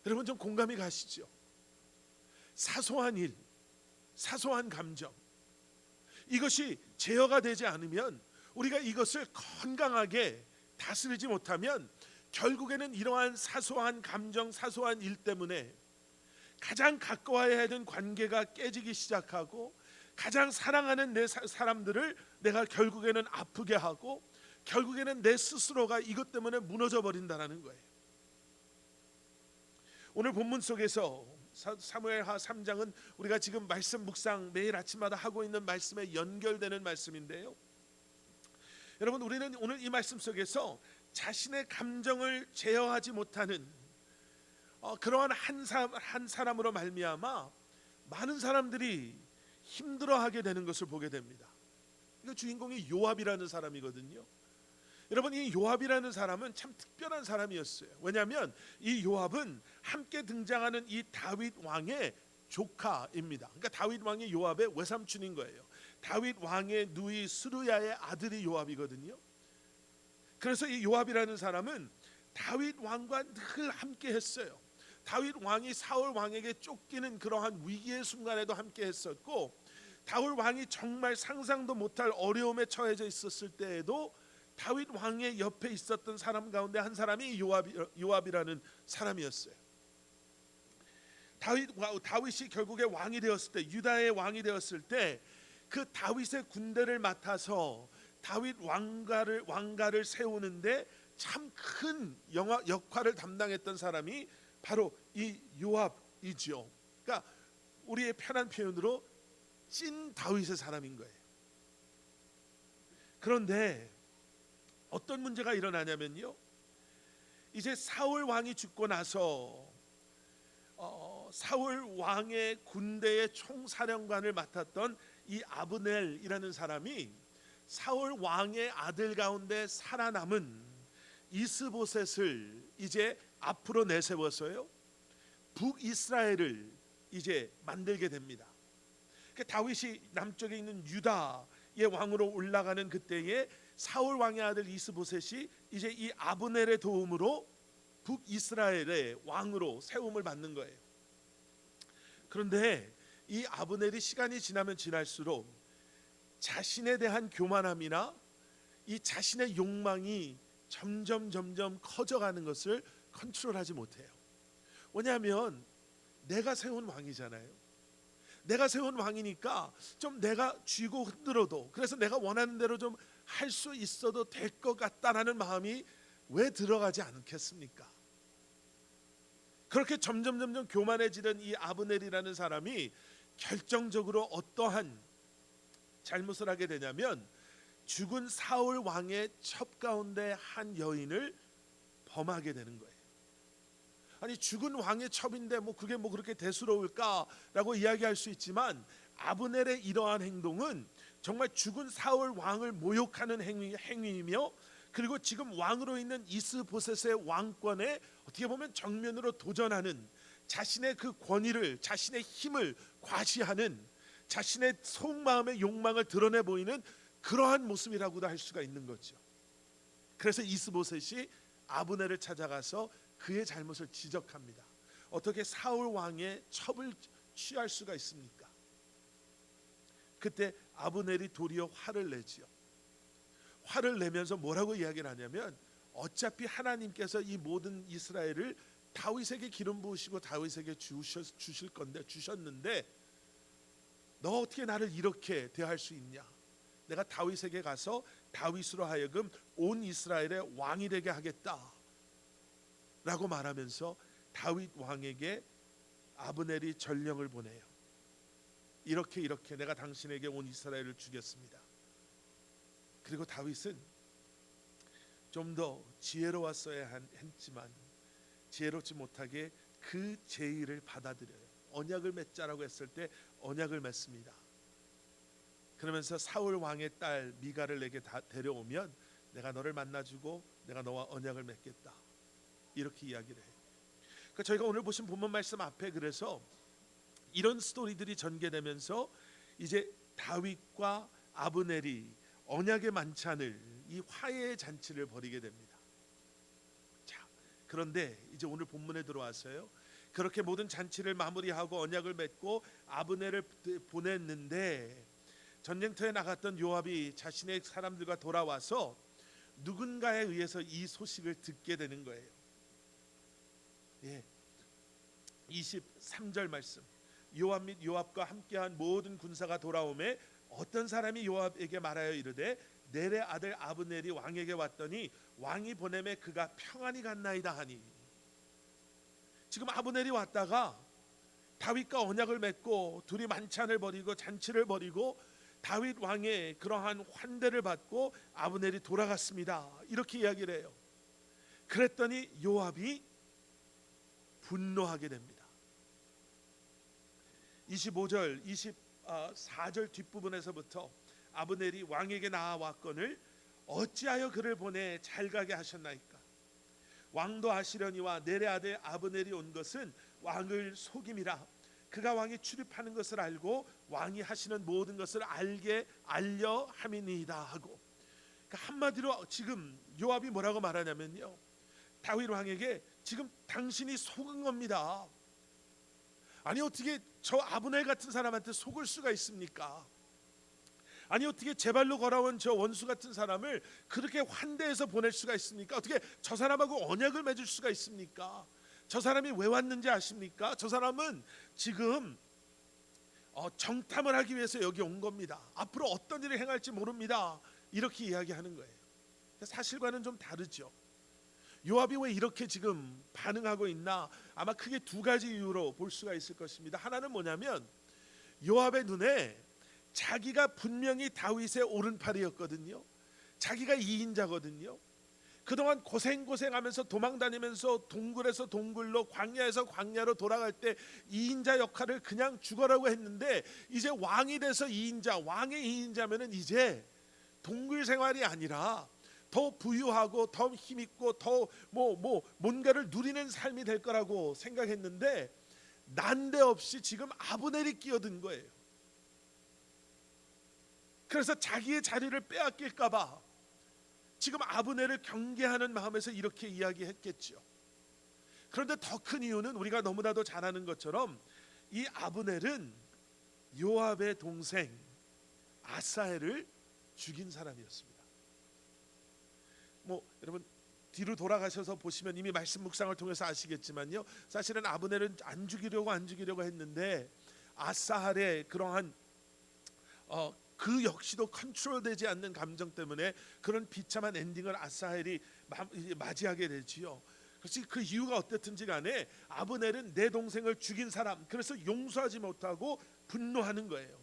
여러분 좀 공감이 가시죠? 사소한 일, 사소한 감정, 이것이 제어가 되지 않으면, 우리가 이것을 건강하게 다스리지 못하면 결국에는 이러한 사소한 감정, 사소한 일 때문에 가장 가까워야 하던 관계가 깨지기 시작하고, 가장 사랑하는 내 사람들을 내가 결국에는 아프게 하고, 결국에는 내 스스로가 이것 때문에 무너져 버린다는 거예요. 오늘 본문 속에서 사무엘하 3장은 우리가 지금 말씀 묵상 매일 아침마다 하고 있는 말씀에 연결되는 말씀인데요, 여러분 우리는 오늘 이 말씀 속에서 자신의 감정을 제어하지 못하는 그러한 한 사람으로 말미암아 많은 사람들이 힘들어하게 되는 것을 보게 됩니다. 이거 주인공이 요압이라는 사람이거든요. 여러분 이 요압이라는 사람은 참 특별한 사람이었어요. 왜냐하면 이 요압은 함께 등장하는 이 다윗 왕의 조카입니다. 그러니까 다윗 왕이 요압의 외삼촌인 거예요. 다윗 왕의 누이 스루야의 아들이 요압이거든요. 그래서 이 요압이라는 사람은 다윗 왕과 늘 함께 했어요. 다윗 왕이 사울 왕에게 쫓기는 그러한 위기의 순간에도 함께 했었고, 다윗 왕이 정말 상상도 못할 어려움에 처해져 있었을 때에도 다윗 왕의 옆에 있었던 사람 가운데 한 사람이 요압이라는 사람이었어요. 다윗이 결국에 왕이 되었을 때, 유다의 왕이 되었을 때, 그 다윗의 군대를 맡아서 다윗 왕가를 세우는데 참 큰 역할을 담당했던 사람이 바로 이 요압이죠. 그러니까 우리의 편한 표현으로 찐 다윗의 사람인 거예요. 그런데 어떤 문제가 일어나냐면요, 이제 사울 왕이 죽고 나서 사울 왕의 군대의 총사령관을 맡았던 이 아브넬이라는 사람이 사울 왕의 아들 가운데 살아남은 이스보셋을 이제 앞으로 내세워서요 북이스라엘을 이제 만들게 됩니다. 다윗이 남쪽에 있는 유다의 왕으로 올라가는 그때에 사울 왕의 아들 이스보셋이 이제 이 아브넬의 도움으로 북이스라엘의 왕으로 세움을 받는 거예요. 그런데 이 아브넬이 시간이 지나면 지날수록 자신에 대한 교만함이나 이 자신의 욕망이 점점 커져가는 것을 컨트롤하지 못해요. 왜냐하면 내가 세운 왕이잖아요. 내가 세운 왕이니까 좀 내가 쥐고 흔들어도, 그래서 내가 원하는 대로 좀 할 수 있어도 될 것 같다라는 마음이 왜 들어가지 않겠습니까? 그렇게 점점 교만해지던 이 아브넬이라는 사람이 결정적으로 어떠한 잘못을 하게 되냐면 죽은 사울 왕의 첩 가운데 한 여인을 범하게 되는 거예요. 아니 죽은 왕의 첩인데 그게 그렇게 대수로울까라고 이야기할 수 있지만 아브넬의 이러한 행동은 정말 죽은 사울 왕을 모욕하는 행위이며, 그리고 지금 왕으로 있는 이스보셋의 왕권에 어떻게 보면 정면으로 도전하는, 자신의 그 권위를, 자신의 힘을 과시하는, 자신의 속마음의 욕망을 드러내 보이는 그러한 모습이라고도 할 수가 있는 거죠. 그래서 이스보셋이 아브넬을 찾아가서 그의 잘못을 지적합니다. 어떻게 사울 왕의 첩을 취할 수가 있습니까? 그때 아브넬이 도리어 화를 내지요. 화를 내면서 뭐라고 이야기를 하냐면, 어차피 하나님께서 이 모든 이스라엘을 다윗에게 기름 부으시고 다윗에게 주셨는데 너 어떻게 나를 이렇게 대할 수 있냐? 내가 다윗에게 가서 다윗으로 하여금 온 이스라엘의 왕이 되게 하겠다 라고 말하면서 다윗 왕에게 아브넬이 전령을 보내요. 이렇게 내가 당신에게 온 이스라엘을 주겠습니다. 그리고 다윗은 좀 더 지혜로웠어야 했지만 지혜롭지 못하게 그 제의를 받아들여요. 언약을 맺자라고 했을 때 언약을 맺습니다. 그러면서 사울 왕의 딸 미가를 내게 데려오면 내가 너를 만나주고 내가 너와 언약을 맺겠다, 이렇게 이야기를 해요. 그러니까 저희가 오늘 보신 본문 말씀 앞에 그래서 이런 스토리들이 전개되면서 이제 다윗과 아브넬이 언약의 만찬을, 이 화해의 잔치를 벌이게 됩니다. 자, 그런데 이제 오늘 본문에 들어와서요, 그렇게 모든 잔치를 마무리하고 언약을 맺고 아브넬을 보냈는데 전쟁터에 나갔던 요압이 자신의 사람들과 돌아와서 누군가에 의해서 이 소식을 듣게 되는 거예요. 23절 말씀. 요압 및 요압과 함께한 모든 군사가 돌아오매 어떤 사람이 요압에게 말하여 이르되 넬의 아들 아브넬이 왕에게 왔더니 왕이 보내매 그가 평안히 갔나이다 하니. 지금 아브넬이 왔다가 다윗과 언약을 맺고 둘이 만찬을 벌이고 잔치를 벌이고 다윗 왕의 그러한 환대를 받고 아브넬이 돌아갔습니다, 이렇게 이야기를 해요. 그랬더니 요압이 분노하게 됩니다. 25절 24절 뒷부분에서부터 아브넬이 왕에게 나아왔거늘 어찌하여 그를 보내 잘 가게 하셨나이까? 왕도 아시려니와 넬의 아들 아브넬이 온 것은 왕을 속임이라. 그가 왕이 출입하는 것을 알고 왕이 하시는 모든 것을 알려 함이니이다 하고. 그러니까 한마디로 지금 요압이 뭐라고 말하냐면요, 다윗 왕에게 지금 당신이 속은 겁니다. 아니 어떻게 저 아브넬 같은 사람한테 속을 수가 있습니까? 아니 어떻게 제 발로 걸어온 저 원수 같은 사람을 그렇게 환대해서 보낼 수가 있습니까? 어떻게 저 사람하고 언약을 맺을 수가 있습니까? 저 사람이 왜 왔는지 아십니까? 저 사람은 지금 정탐을 하기 위해서 여기 온 겁니다. 앞으로 어떤 일을 행할지 모릅니다, 이렇게 이야기하는 거예요. 사실과는 좀 다르죠. 요압이 왜 이렇게 지금 반응하고 있나? 아마 크게 두 가지 이유로 볼 수가 있을 것입니다. 하나는 뭐냐면 요압의 눈에 자기가 분명히 다윗의 오른팔이었거든요. 자기가 2인자거든요. 그동안 고생하면서 도망다니면서 동굴에서 동굴로 광야에서 광야로 돌아갈 때 2인자 역할을 그냥 죽어라고 했는데 이제 왕이 돼서 2인자, 왕의 2인자면은 이제 동굴 생활이 아니라 더 부유하고 더 힘있고 더 뭔가를 누리는 삶이 될 거라고 생각했는데 난데없이 지금 아브넬이 끼어든 거예요. 그래서 자기의 자리를 빼앗길까 봐 지금 아브넬을 경계하는 마음에서 이렇게 이야기했겠죠. 그런데 더 큰 이유는 우리가 너무나도 잘 아는 것처럼 이 아브넬은 요압의 동생 아사헬을 죽인 사람이었습니다. 여러분 뒤로 돌아가셔서 보시면 이미 말씀 묵상을 통해서 아시겠지만요, 사실은 아브넬은 안 죽이려고 했는데 아사헬의 그러한 그 역시도 컨트롤되지 않는 감정 때문에 그런 비참한 엔딩을 아사헬이 맞이하게 되지요. 그렇지, 그 이유가 어땠든지 간에 아브넬은 내 동생을 죽인 사람, 그래서 용서하지 못하고 분노하는 거예요.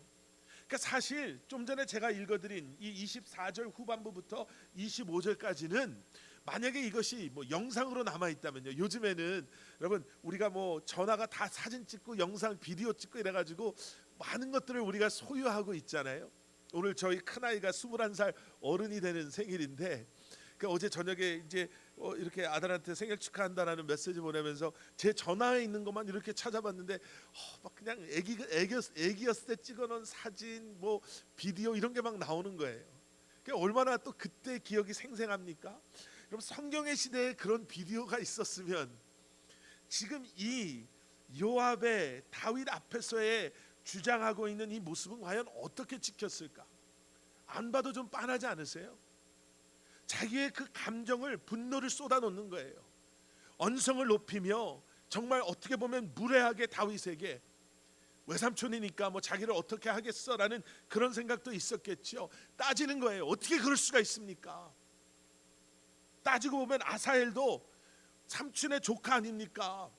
그러니까 사실 좀 전에 제가 읽어드린 이 24절 후반부부터 25절까지는 만약에 이것이 영상으로 남아 있다면요. 요즘에는 여러분 우리가 전화가 다 사진 찍고 영상 비디오 찍고 이래가지고 많은 것들을 우리가 소유하고 있잖아요. 오늘 저희 큰아이가 21살 어른이 되는 생일인데 어제 저녁에 이제 이렇게 아들한테 생일 축하한다라는 메시지 보내면서 제 전화에 있는 것만 이렇게 찾아봤는데 막 그냥 애기였을 때 찍어놓은 사진 비디오 이런 게 막 나오는 거예요. 얼마나 또 그때 기억이 생생합니까? 여러분 성경의 시대에 그런 비디오가 있었으면 지금 이 요압의 다윗 앞에서의 주장하고 있는 이 모습은 과연 어떻게 찍혔을까? 안 봐도 좀 빤하지 않으세요? 자기의 그 감정을 분노를 쏟아놓는 거예요. 언성을 높이며 정말 어떻게 보면 무례하게 다윗에게 외삼촌이니까 자기를 어떻게 하겠어라는 그런 생각도 있었겠죠. 따지는 거예요. 어떻게 그럴 수가 있습니까? 따지고 보면 아사헬도 삼촌의 조카 아닙니까?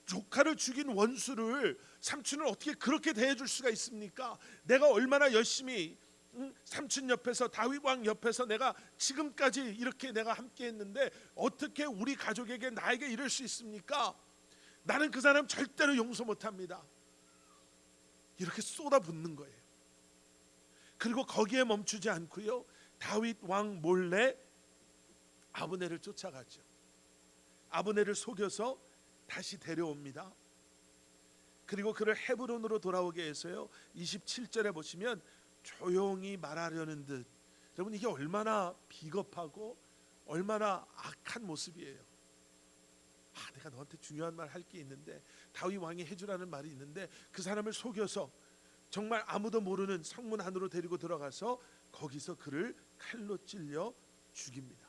조카를 죽인 원수를 삼촌을 어떻게 그렇게 대해줄 수가 있습니까? 내가 얼마나 열심히 삼촌 옆에서 다윗 왕 옆에서 내가 지금까지 이렇게 내가 함께 했는데 어떻게 우리 가족에게 나에게 이럴 수 있습니까? 나는 그 사람 절대로 용서 못합니다. 이렇게 쏟아붓는 거예요. 그리고 거기에 멈추지 않고요, 다윗 왕 몰래 아브넬을 쫓아가죠. 아브넬을 속여서 다시 데려옵니다. 그리고 그를 헤브론으로 돌아오게 해서요, 27절에 보시면 조용히 말하려는 듯. 여러분 이게 얼마나 비겁하고 얼마나 악한 모습이에요. 내가 너한테 중요한 말 할 게 있는데, 다윗 왕이 해주라는 말이 있는데 그 사람을 속여서 정말 아무도 모르는 성문 안으로 데리고 들어가서 거기서 그를 칼로 찔려 죽입니다.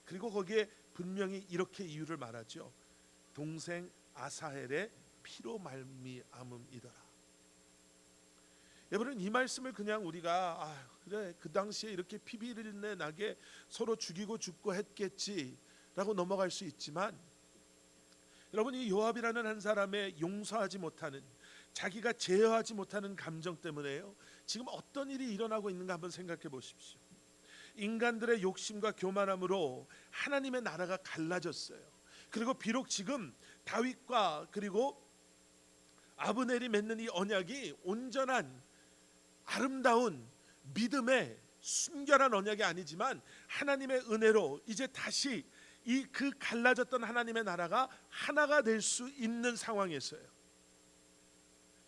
그리고 거기에 분명히 이렇게 이유를 말하죠. 동생 아사헬의 피로 말미암음이더라. 여러분 이 말씀을 그냥 우리가 그래 그 당시에 이렇게 피비린내 나게 서로 죽이고 죽고 했겠지라고 넘어갈 수 있지만, 여러분 이 요압이라는 한 사람의 용서하지 못하는, 자기가 제어하지 못하는 감정 때문에요, 지금 어떤 일이 일어나고 있는가 한번 생각해 보십시오. 인간들의 욕심과 교만함으로 하나님의 나라가 갈라졌어요. 그리고 비록 지금 다윗과 그리고 아브넬이 맺는 이 언약이 온전한 아름다운 믿음의 순결한 언약이 아니지만 하나님의 은혜로 이제 다시 이 그 갈라졌던 하나님의 나라가 하나가 될 수 있는 상황에서요,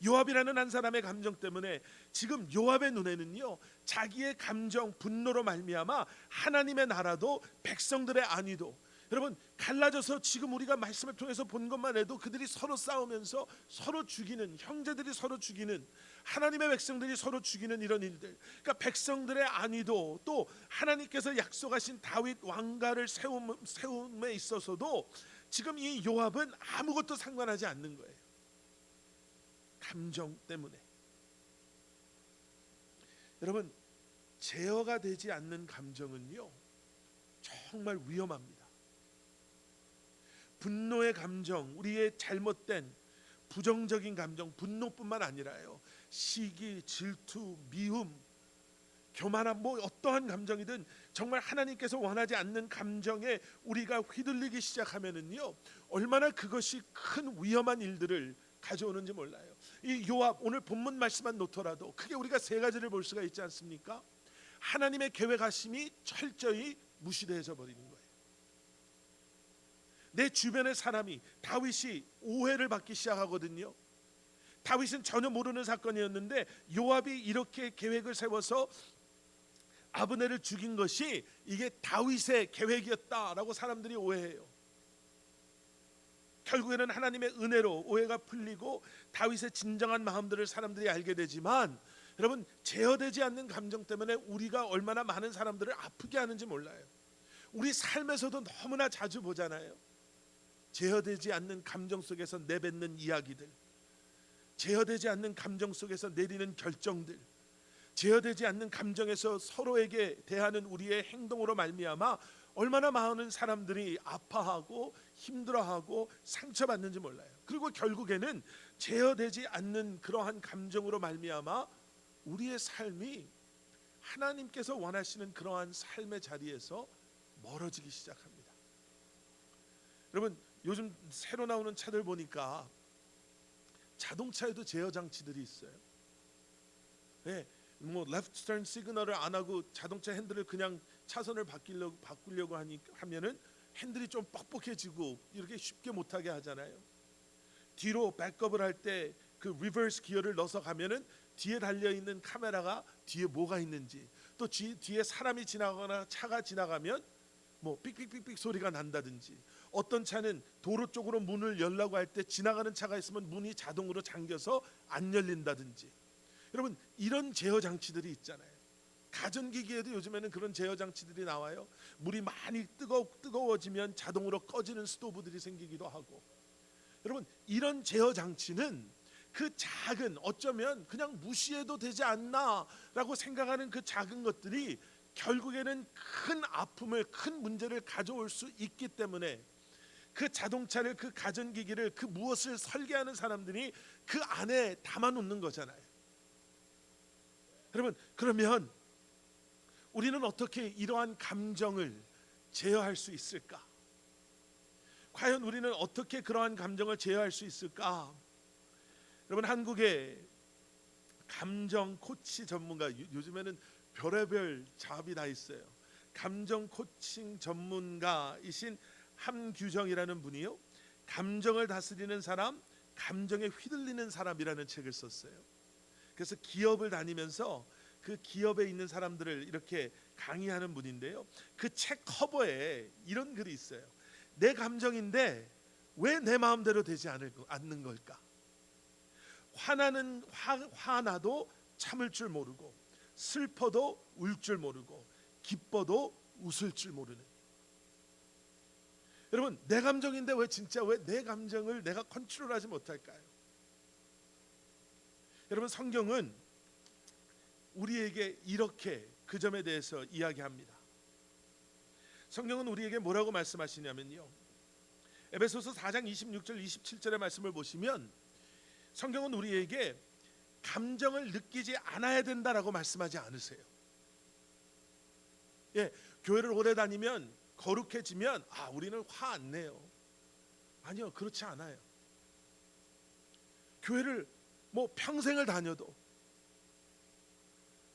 요압이라는 한 사람의 감정 때문에 지금 요압의 눈에는요, 자기의 감정 분노로 말미암아 하나님의 나라도 백성들의 안위도, 여러분 갈라져서 지금 우리가 말씀을 통해서 본 것만 해도 그들이 서로 싸우면서 서로 죽이는, 형제들이 서로 죽이는, 하나님의 백성들이 서로 죽이는 이런 일들, 그러니까 백성들의 안위도, 또 하나님께서 약속하신 다윗 왕가를 세움에 있어서도 지금 이 요압은 아무것도 상관하지 않는 거예요. 감정 때문에. 여러분 제어가 되지 않는 감정은요 정말 위험합니다. 분노의 감정, 우리의 잘못된 부정적인 감정, 분노뿐만 아니라요, 시기, 질투, 미움, 교만한 뭐 어떠한 감정이든 정말 하나님께서 원하지 않는 감정에 우리가 휘둘리기 시작하면은요, 얼마나 그것이 큰 위험한 일들을 가져오는지 몰라요. 이 요압 오늘 본문 말씀만 놓더라도 크게 우리가 세 가지를 볼 수가 있지 않습니까? 하나님의 계획하심이 철저히 무시되어져 버리는 거예요. 내 주변의 사람이, 다윗이 오해를 받기 시작하거든요. 다윗은 전혀 모르는 사건이었는데 요압이 이렇게 계획을 세워서 아브넬을 죽인 것이 이게 다윗의 계획이었다라고 사람들이 오해해요. 결국에는 하나님의 은혜로 오해가 풀리고 다윗의 진정한 마음들을 사람들이 알게 되지만, 여러분, 제어되지 않는 감정 때문에 우리가 얼마나 많은 사람들을 아프게 하는지 몰라요. 우리 삶에서도 너무나 자주 보잖아요. 제어되지 않는 감정 속에서 내뱉는 이야기들, 제어되지 않는 감정 속에서 내리는 결정들, 제어되지 않는 감정에서 서로에게 대하는 우리의 행동으로 말미암아 얼마나 많은 사람들이 아파하고 힘들어하고 상처받는지 몰라요. 그리고 결국에는 제어되지 않는 그러한 감정으로 말미암아 우리의 삶이 하나님께서 원하시는 그러한 삶의 자리에서 멀어지기 시작합니다. 여러분, 요즘 새로 나오는 차들 보니까 자동차에도 제어 장치들이 있어요. 네, 뭐 레프트 턴 시그널을 안 하고 자동차 핸들을 그냥 차선을 바꾸려고 하면은 핸들이 좀 뻑뻑해지고 이렇게 쉽게 못하게 하잖아요. 뒤로 백업을 할 때 그 리버스 기어를 넣어서 가면은 뒤에 달려 있는 카메라가 뒤에 뭐가 있는지, 또 뒤에 사람이 지나가거나 차가 지나가면 뭐 삑삑삑삑 소리가 난다든지, 어떤 차는 도로 쪽으로 문을 열라고 할 때 지나가는 차가 있으면 문이 자동으로 잠겨서 안 열린다든지. 여러분, 이런 제어 장치들이 있잖아요. 가전기기에도 요즘에는 그런 제어 장치들이 나와요. 물이 많이 뜨거워지면 자동으로 꺼지는 스토브들이 생기기도 하고. 여러분, 이런 제어 장치는 그 작은, 어쩌면 그냥 무시해도 되지 않나라고 생각하는 그 작은 것들이 결국에는 큰 아픔을, 큰 문제를 가져올 수 있기 때문에 그 자동차를, 그 가전기기를, 그 무엇을 설계하는 사람들이 그 안에 담아놓는 거잖아요. 여러분, 그러면 우리는 어떻게 이러한 감정을 제어할 수 있을까? 과연 우리는 어떻게 그러한 감정을 제어할 수 있을까? 여러분, 한국에 감정 코치 전문가, 요즘에는 별의별 잡이 다 있어요. 감정 코칭 전문가이신 함규정이라는 분이요, 감정을 다스리는 사람, 감정에 휘둘리는 사람이라는 책을 썼어요. 그래서 기업을 다니면서 그 기업에 있는 사람들을 이렇게 강의하는 분인데요, 그 책 커버에 이런 글이 있어요. 내 감정인데 왜 내 마음대로 되지 않는 걸까? 화나도 참을 줄 모르고, 슬퍼도 울 줄 모르고, 기뻐도 웃을 줄 모르는. 여러분, 내 감정인데 왜 내 감정을 내가 컨트롤하지 못할까요? 여러분, 성경은 우리에게 이렇게 그 점에 대해서 이야기합니다. 성경은 우리에게 뭐라고 말씀하시냐면요, 에베소서 4장 26절 27절의 말씀을 보시면 성경은 우리에게 감정을 느끼지 않아야 된다라고 말씀하지 않으세요. 예, 교회를 오래 다니면 거룩해지면 우리는 화 안 내요. 아니요, 그렇지 않아요. 교회를 뭐 평생을 다녀도,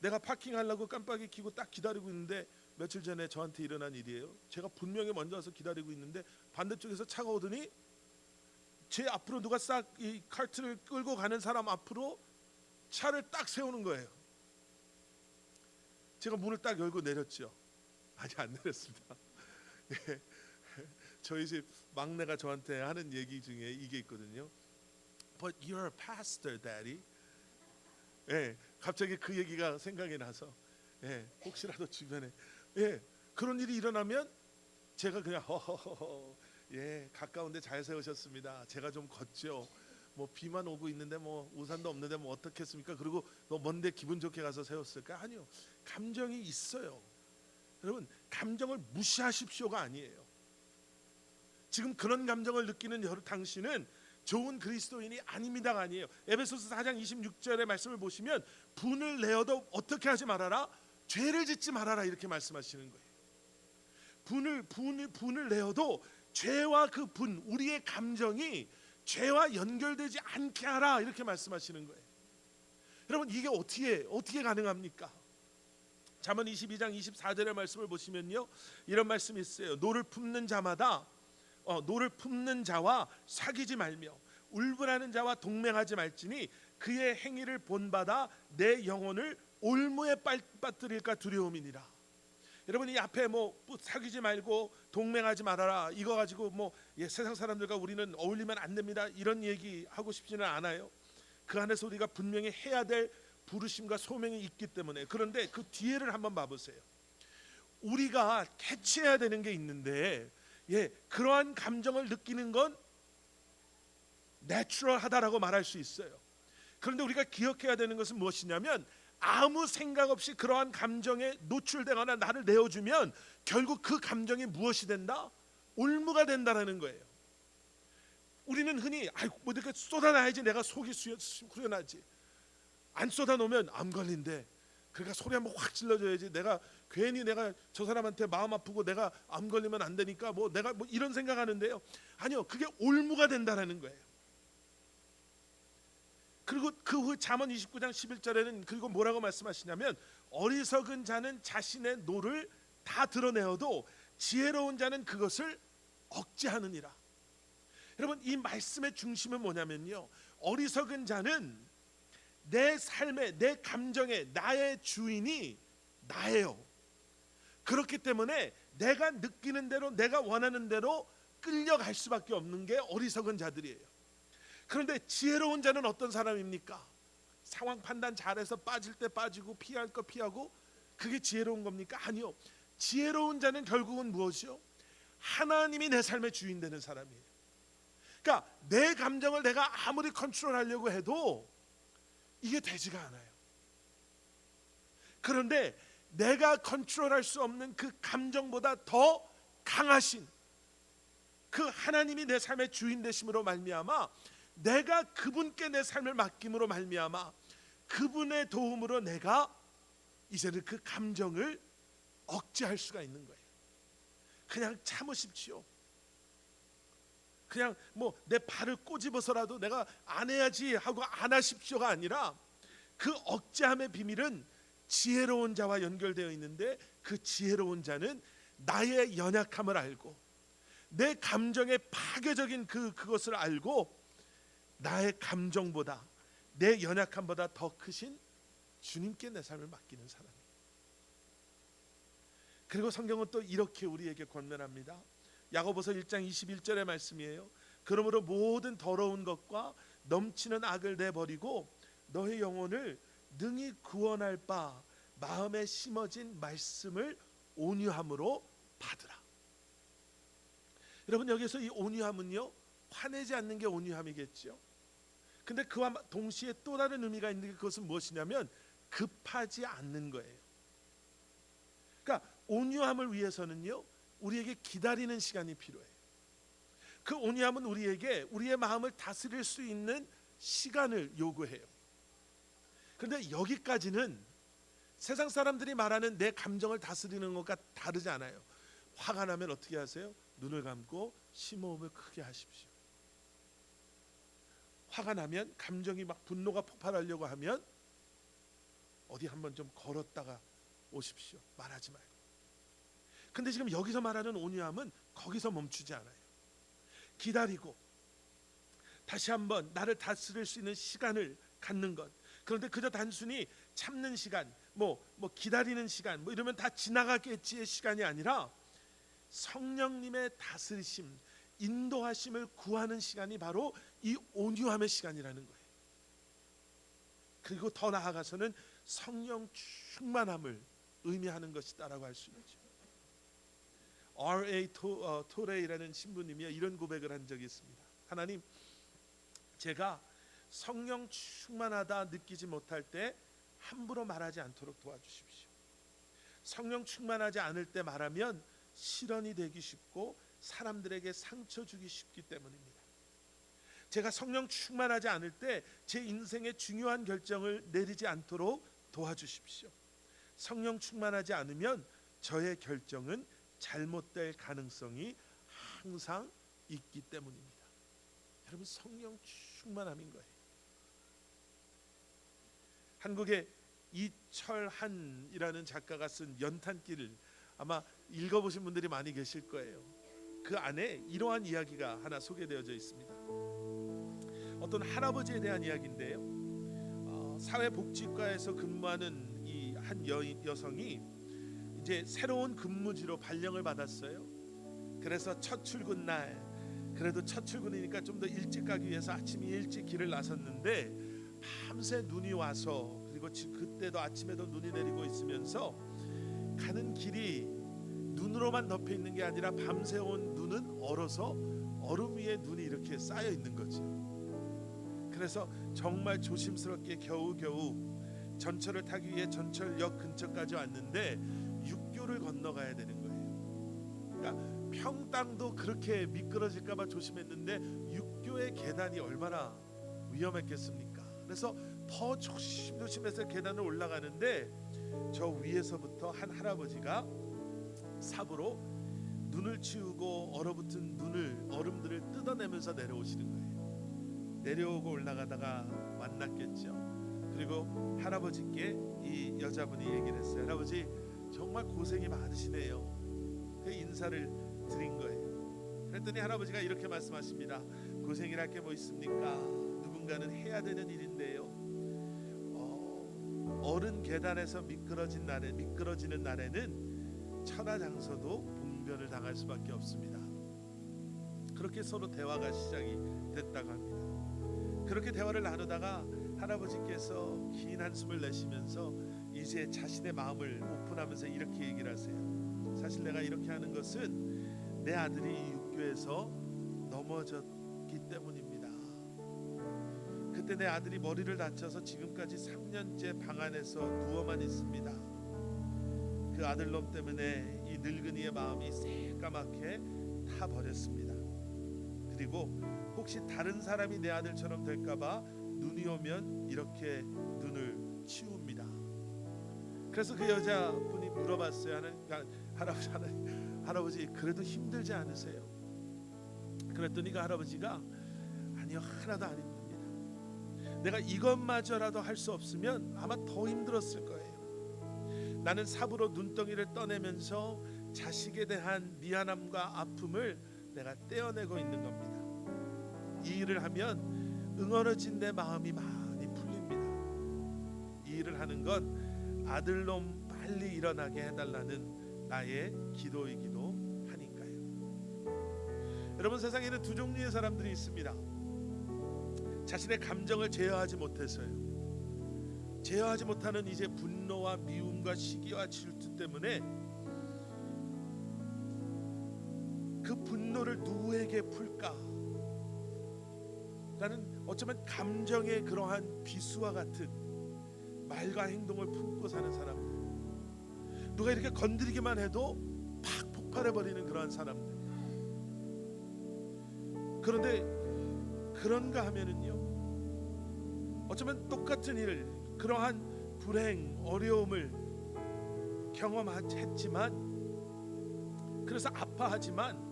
내가 파킹하려고 깜빡이 켜고 딱 기다리고 있는데, 며칠 전에 저한테 일어난 일이에요. 제가 분명히 먼저 와서 기다리고 있는데 반대쪽에서 차가 오더니 제 앞으로 누가 싹 이 카트를 끌고 가는 사람 앞으로 차를 딱 세우는 거예요. 제가 문을 딱 열고 내렸죠. 아직 안 내렸습니다. 예. 저희 집 막내가 저한테 하는 얘기 중에 이게 있거든요. But you're a pastor, Daddy. 예, 갑자기 그 얘기가 생각이 나서, 예, 혹시라도 주변에 그런 일이 일어나면 제가 그냥 허허허, 예, 가까운데 잘 세우셨습니다. 제가 좀 걷죠. 뭐 비만 오고 있는데 뭐 우산도 없는데 뭐 어떻겠습니까? 그리고 너 먼데 기분 좋게 가서 세웠을까? 아니요, 감정이 있어요. 여러분, 감정을 무시하십시오가 아니에요. 지금 그런 감정을 느끼는 당신은 좋은 그리스도인이 아닙니다가 아니에요. 에베소서 4장 26절의 말씀을 보시면 분을 내어도 어떻게 하지 말아라? 죄를 짓지 말아라 이렇게 말씀하시는 거예요. 분을 내어도 죄와 그 분, 우리의 감정이 죄와 연결되지 않게 하라 이렇게 말씀하시는 거예요. 여러분 이게 어떻게 가능합니까? 잠언 22장 24절의 말씀을 보시면요, 이런 말씀이 있어요. 노를 품는 자와 사귀지 말며 울분하는 자와 동맹하지 말지니 그의 행위를 본받아 내 영혼을 올무에 빠뜨릴까 두려움이니라. 여러분 이 앞에 뭐 사귀지 말고 동맹하지 말아라 이거 가지고 세상 사람들과 우리는 어울리면 안 됩니다 이런 얘기 하고 싶지는 않아요. 그 안에서 우리가 분명히 해야 될 부르심과 소명이 있기 때문에. 그런데 그 뒤에를 한번 봐보세요. 우리가 캐치해야 되는 게 있는데 그러한 감정을 느끼는 건 내추럴하다라고 말할 수 있어요. 그런데 우리가 기억해야 되는 것은 무엇이냐면 아무 생각 없이 그러한 감정에 노출되거나 나를 내어주면 결국 그 감정이 무엇이 된다? 올무가 된다라는 거예요. 우리는 흔히 이렇게 쏟아놔야지 내가 속이 후련하지. 안 쏟아놓으면 암 걸린대. 그러니까 소리 한번 확 질러줘야지. 괜히 내가 저 사람한테 마음 아프고 내가 암 걸리면 안 되니까 내가 이런 생각하는데요. 아니요, 그게 올무가 된다라는 거예요. 그리고 그 후 잠언 29장 11절에는 그리고 뭐라고 말씀하시냐면 어리석은 자는 자신의 노를 다 드러내어도 지혜로운 자는 그것을 억제하느니라. 여러분 이 말씀의 중심은 뭐냐면요, 어리석은 자는 내 삶의 내 감정의 나의 주인이 나예요. 그렇기 때문에 내가 느끼는 대로 내가 원하는 대로 끌려갈 수밖에 없는 게 어리석은 자들이에요. 그런데 지혜로운 자는 어떤 사람입니까? 상황 판단 잘해서 빠질 때 빠지고 피할 거 피하고 그게 지혜로운 겁니까? 아니요. 지혜로운 자는 결국은 무엇이요? 하나님이 내 삶의 주인 되는 사람이에요. 그러니까 내 감정을 내가 아무리 컨트롤하려고 해도 이게 되지가 않아요. 그런데 내가 컨트롤할 수 없는 그 감정보다 더 강하신 그 하나님이 내 삶의 주인 되심으로 말미암아 내가 그분께 내 삶을 맡김으로 말미암아 그분의 도움으로 내가 이제는 그 감정을 억제할 수가 있는 거예요. 그냥 참으십시오. 그냥 내 발을 꼬집어서라도 내가 안 해야지 하고 안 하십시오가 아니라 그 억제함의 비밀은 지혜로운 자와 연결되어 있는데 그 지혜로운 자는 나의 연약함을 알고 내 감정의 파괴적인 그것을 알고 나의 감정보다 내 연약함보다 더 크신 주님께 내 삶을 맡기는 사람이에요. 그리고 성경은 또 이렇게 우리에게 권면합니다. 야고보서 1장 21절의 말씀이에요. 그러므로 모든 더러운 것과 넘치는 악을 내버리고 너의 영혼을 능히 구원할 바 마음에 심어진 말씀을 온유함으로 받으라. 여러분 여기서 이 온유함은요, 화내지 않는 게 온유함이겠죠. 근데 그와 동시에 또 다른 의미가 있는 게 그것은 무엇이냐면 급하지 않는 거예요. 그러니까 온유함을 위해서는요, 우리에게 기다리는 시간이 필요해요. 그 온유함은 우리에게 우리의 마음을 다스릴 수 있는 시간을 요구해요. 그런데 여기까지는 세상 사람들이 말하는 내 감정을 다스리는 것과 다르지 않아요. 화가 나면 어떻게 하세요? 눈을 감고 심호흡을 크게 하십시오. 화가 나면 감정이 막 분노가 폭발하려고 하면 어디 한번 좀 걸었다가 오십시오. 말하지 말고. 근데 지금 여기서 말하는 온유함은 거기서 멈추지 않아요. 기다리고 다시 한번 나를 다스릴 수 있는 시간을 갖는 것. 그런데 그저 단순히 참는 시간, 기다리는 시간, 이러면 다 지나가겠지의 시간이 아니라 성령님의 다스리심, 인도하심을 구하는 시간이 바로 이 온유함의 시간이라는 거예요. 그리고 더 나아가서는 성령 충만함을 의미하는 것이다라고 할 수 있죠. R.A. 토레이라는 신부님이 이런 고백을 한 적이 있습니다. 하나님, 제가 성령 충만하다 느끼지 못할 때 함부로 말하지 않도록 도와주십시오. 성령 충만하지 않을 때 말하면 실언이 되기 쉽고 사람들에게 상처 주기 쉽기 때문입니다. 제가 성령 충만하지 않을 때 제 인생의 중요한 결정을 내리지 않도록 도와주십시오. 성령 충만하지 않으면 저의 결정은 잘못될 가능성이 항상 있기 때문입니다. 여러분, 성령 충만함인 거예요. 한국의 이철한이라는 작가가 쓴 연탄길을 아마 읽어보신 분들이 많이 계실 거예요. 그 안에 이러한 이야기가 하나 소개되어져 있습니다. 어떤 할아버지에 대한 이야기인데요. 사회복지과에서 근무하는 이 한 여성이 이제 새로운 근무지로 발령을 받았어요. 그래서 첫 출근 날, 그래도 첫 출근이니까 좀 더 일찍 가기 위해서 아침 일찍 길을 나섰는데 밤새 눈이 와서, 그리고 그때도 아침에도 눈이 내리고 있으면서 가는 길이 눈으로만 덮여 있는 게 아니라 밤새 온 눈은 얼어서 얼음 위에 눈이 이렇게 쌓여 있는 거지. 그래서 정말 조심스럽게 겨우겨우 전철을 타기 위해 전철역 근처까지 왔는데 육교를 건너가야 되는 거예요. 그러니까 평땅도 그렇게 미끄러질까 봐 조심했는데 육교의 계단이 얼마나 위험했겠습니까? 그래서 더 조심조심해서 계단을 올라가는데 저 위에서부터 한 할아버지가 삽으로 눈을 치우고 얼어붙은 얼음들을 뜯어내면서 내려오시는 거예요. 내려오고 올라가다가 만났겠죠. 그리고 할아버지께 이 여자분이 얘기를 했어요. 할아버지, 정말 고생이 많으시네요. 그 인사를 드린 거예요. 그랬더니 할아버지가 이렇게 말씀하십니다. 고생이랄 게 뭐 있습니까? 누군가는 해야 되는 일인데요. 어른 계단에서 미끄러지는 날에는 천하장서도 봉변을 당할 수밖에 없습니다. 그렇게 서로 대화가 시작이 됐다고 합니다. 그렇게 대화를 나누다가 할아버지께서 긴 한숨을 내쉬면서 이제 자신의 마음을 오픈하면서 이렇게 얘기를 하세요. 사실 내가 이렇게 하는 것은 내 아들이 육교에서 넘어졌기 때문입니다. 그때 내 아들이 머리를 다쳐서 지금까지 3년째 방 안에서 누워만 있습니다. 그 아들놈 때문에 이 늙은이의 마음이 새까맣게 타버렸습니다. 그리고 혹시 다른 사람이 내 아들처럼 될까봐 눈이 오면 이렇게 눈을 치웁니다. 그래서 그 여자분이 물어봤어요. 할아버지 그래도 힘들지 않으세요? 그랬더니 그 할아버지가 아니요, 하나도 안 힘듭니다. 내가 이것마저라도 할 수 없으면 아마 더 힘들었을 거예요. 나는 삽으로 눈덩이를 떠내면서 자식에 대한 미안함과 아픔을 내가 떼어내고 있는 겁니다. 이 일을 하면 응어러진 내 마음이 많이 풀립니다. 이 일을 하는 건 아들놈 빨리 일어나게 해달라는 나의 기도이기도 하니까요. 여러분, 세상에는 두 종류의 사람들이 있습니다. 자신의 감정을 제어하지 못해서요. 제어하지 못하는 이제 분노와 미움과 시기와 질투 때문에 그 분노를 누구에게 풀까? 라는 어쩌면 감정의 그러한 비수와 같은 말과 행동을 품고 사는 사람들, 누가 이렇게 건드리기만 해도 팍 폭발해버리는 그러한 사람들. 그런데 그런가 하면은요, 어쩌면 똑같은 일, 그러한 불행, 어려움을 경험했지만, 그래서 아파하지만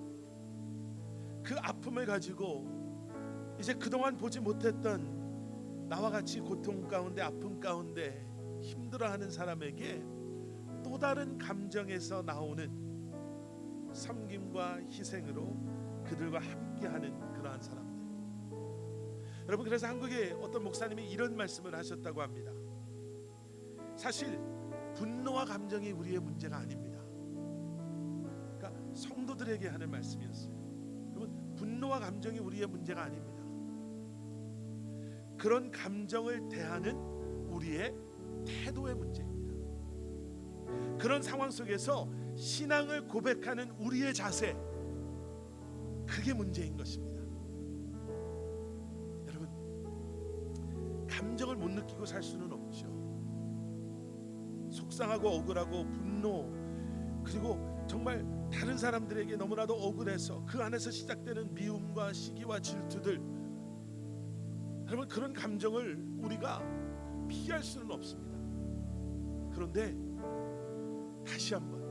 그 아픔을 가지고 이제 그동안 보지 못했던 나와 같이 고통 가운데, 아픔 가운데 힘들어하는 사람에게 또 다른 감정에서 나오는 섬김과 희생으로 그들과 함께하는 그러한 사람들. 여러분, 그래서 한국의 어떤 목사님이 이런 말씀을 하셨다고 합니다. 사실 분노와 감정이 우리의 문제가 아닙니다. 그러니까 성도들에게 하는 말씀이었어요. 여러분, 분노와 감정이 우리의 문제가 아닙니다. 그런 감정을 대하는 우리의 태도의 문제입니다. 그런 상황 속에서 신앙을 고백하는 우리의 자세, 그게 문제인 것입니다. 여러분, 감정을 못 느끼고 살 수는 없죠. 속상하고 억울하고 분노, 그리고 정말 다른 사람들에게 너무나도 억울해서 그 안에서 시작되는 미움과 시기와 질투들, 여러분, 그런 감정을 우리가 피할 수는 없습니다. 그런데 다시 한번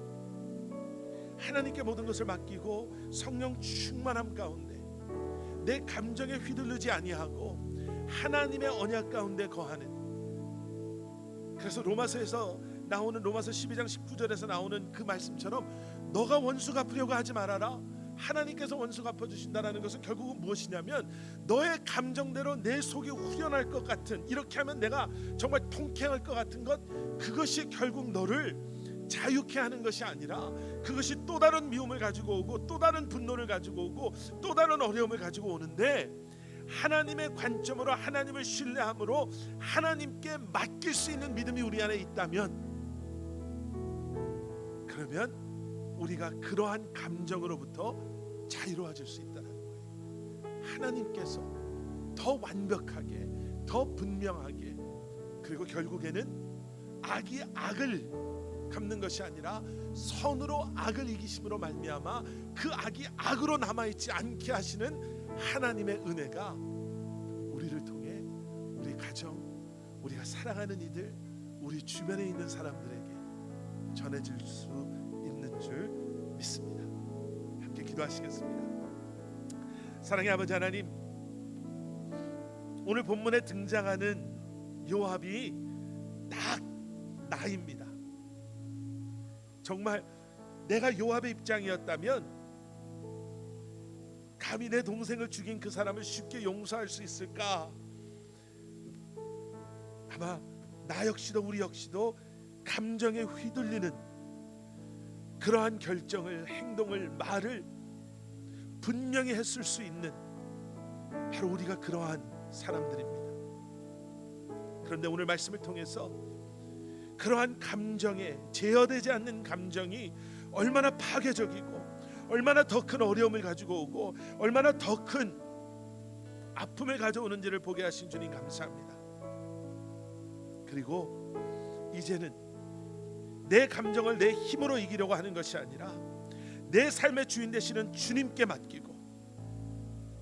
하나님께 모든 것을 맡기고 성령 충만함 가운데 내 감정에 휘둘리지 아니하고 하나님의 언약 가운데 거하는, 그래서 로마서에서 나오는 로마서 12장 19절에서 나오는 그 말씀처럼 너가 원수 갚으려고 하지 말아라, 하나님께서 원수 갚아주신다라는 것은 결국은 무엇이냐면 너의 감정대로 내 속이 후련할 것 같은, 이렇게 하면 내가 정말 통쾌할 것 같은 것, 그것이 결국 너를 자유케 하는 것이 아니라 그것이 또 다른 미움을 가지고 오고 또 다른 분노를 가지고 오고 또 다른 어려움을 가지고 오는데, 하나님의 관점으로 하나님을 신뢰함으로 하나님께 맡길 수 있는 믿음이 우리 안에 있다면, 그러면 우리가 그러한 감정으로부터 자유로워질 수 있다는 거예요. 하나님께서 더 완벽하게, 더 분명하게, 그리고 결국에는 악이 악을 갚는 것이 아니라 선으로 악을 이기심으로 말미암아 그 악이 악으로 남아있지 않게 하시는 하나님의 은혜가 우리를 통해 우리 가정, 우리가 사랑하는 이들, 우리 주변에 있는 사람들에게 전해질 수 있는 줄 믿습니다. 함께 기도하시겠습니다. 사랑의 아버지 하나님, 오늘 본문에 등장하는 요압이 딱 나입니다. 정말 내가 요압의 입장이었다면 감히 내 동생을 죽인 그 사람을 쉽게 용서할 수 있을까? 아마 나 역시도 우리 역시도 감정에 휘둘리는 그러한 결정을, 행동을, 말을 분명히 했을 수 있는 바로 우리가 그러한 사람들입니다. 그런데 오늘 말씀을 통해서 그러한 감정에, 제어되지 않는 감정이 얼마나 파괴적이고 얼마나 더 큰 어려움을 가지고 오고 얼마나 더 큰 아픔을 가져오는지를 보게 하신 주님 감사합니다. 그리고 이제는 내 감정을 내 힘으로 이기려고 하는 것이 아니라 내 삶의 주인 되시는 주님께 맡기고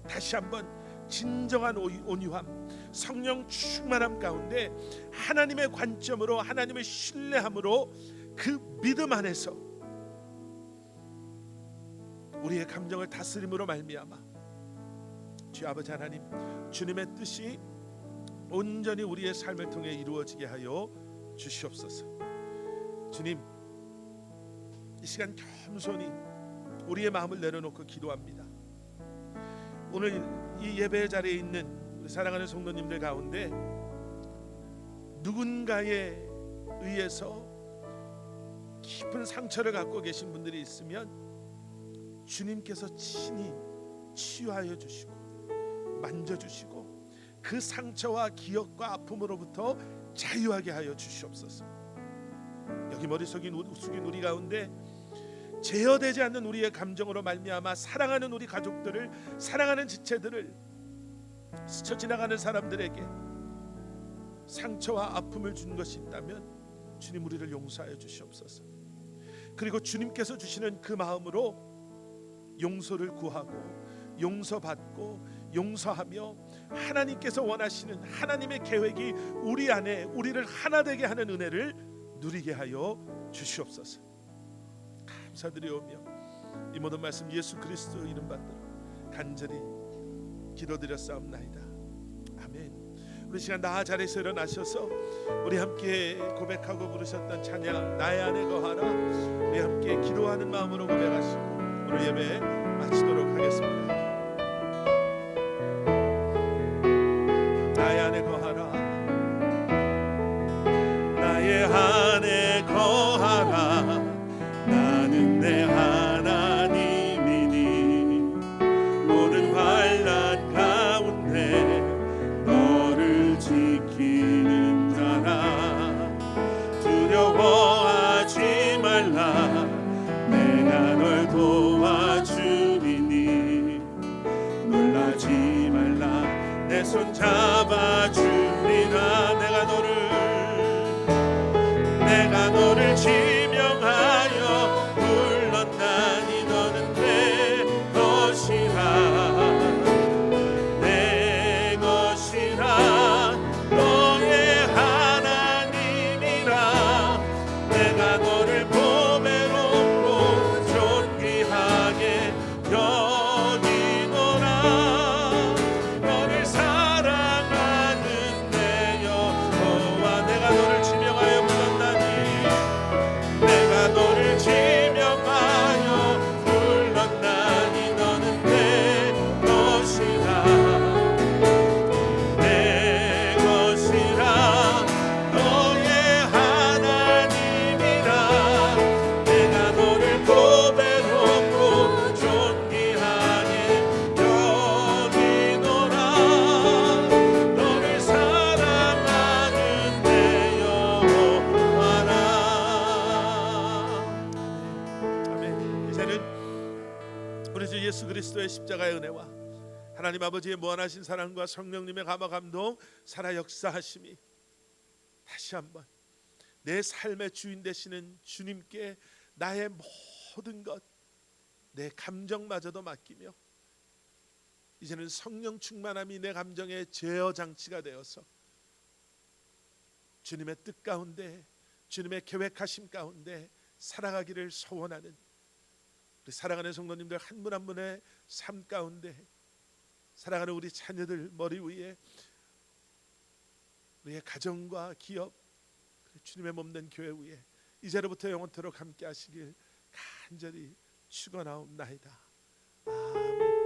다시 한번 진정한 온유함, 성령 충만함 가운데 하나님의 관점으로 하나님을 신뢰함으로 그 믿음 안에서 우리의 감정을 다스림으로 말미암아 주 아버지 하나님, 주님의 뜻이 온전히 우리의 삶을 통해 이루어지게 하여 주시옵소서. 주님, 이 시간 겸손히 우리의 마음을 내려놓고 기도합니다. 오늘 이 예배 자리에 있는 우리 사랑하는 성도님들 가운데 누군가에 의해서 깊은 상처를 갖고 계신 분들이 있으면 주님께서 친히 치유하여 주시고 만져주시고 그 상처와 기억과 아픔으로부터 자유하게 하여 주시옵소서. 여기 머리 숙인 우리 가운데 제어되지 않는 우리의 감정으로 말미암아 사랑하는 우리 가족들을, 사랑하는 지체들을, 스쳐 지나가는 사람들에게 상처와 아픔을 준 것이 있다면 주님 우리를 용서하여 주시옵소서. 그리고 주님께서 주시는 그 마음으로 용서를 구하고 용서받고 용서하며 하나님께서 원하시는 하나님의 계획이 우리 안에 우리를 하나 되게 하는 은혜를 누리게 하여 주시옵소서. 감사드리오며 이 모든 말씀 예수 그리스도 이름 받들어 간절히 기도드렸사옵나이다. 아멘. 우리 시간 나 자리에서 일어나셔서 우리 함께 고백하고 부르셨던 찬양 나의 안에 거하라, 우리 함께 기도하는 마음으로 고백하시고 오늘 예배 마치도록 하겠습니다. 나의 안에 거하라, 나의 안에 거하라, 나는 내 하나님이니 모든 환난 가운데 너를 지키는 자라. 두려워하지 말라, 내가 널 도와주리니 놀라지 말라, 내 손 잡아주리라. 내가 너를 지명하여 불렀나니 너는 내 것이라, 내 것이라, 너의 하나님이라. 내가 너를 이제는 우리 주 예수 그리스도의 십자가의 은혜와 하나님 아버지의 무한하신 사랑과 성령님의 감화 감동 살아 역사하심이 다시 한번 내 삶의 주인 되시는 주님께 나의 모든 것, 내 감정마저도 맡기며 이제는 성령 충만함이 내 감정의 제어 장치가 되어서 주님의 뜻 가운데, 주님의 계획하심 가운데 살아가기를 소원하는 우리 사랑하는 성도님들 한 분 한 분의 삶 가운데, 살아가는 우리 자녀들 머리 위에, 우리의 가정과 기업, 주님의 몸된 교회 위에 이제로부터 영원토록 함께 하시길 간절히 축원하옵나이다. 아멘.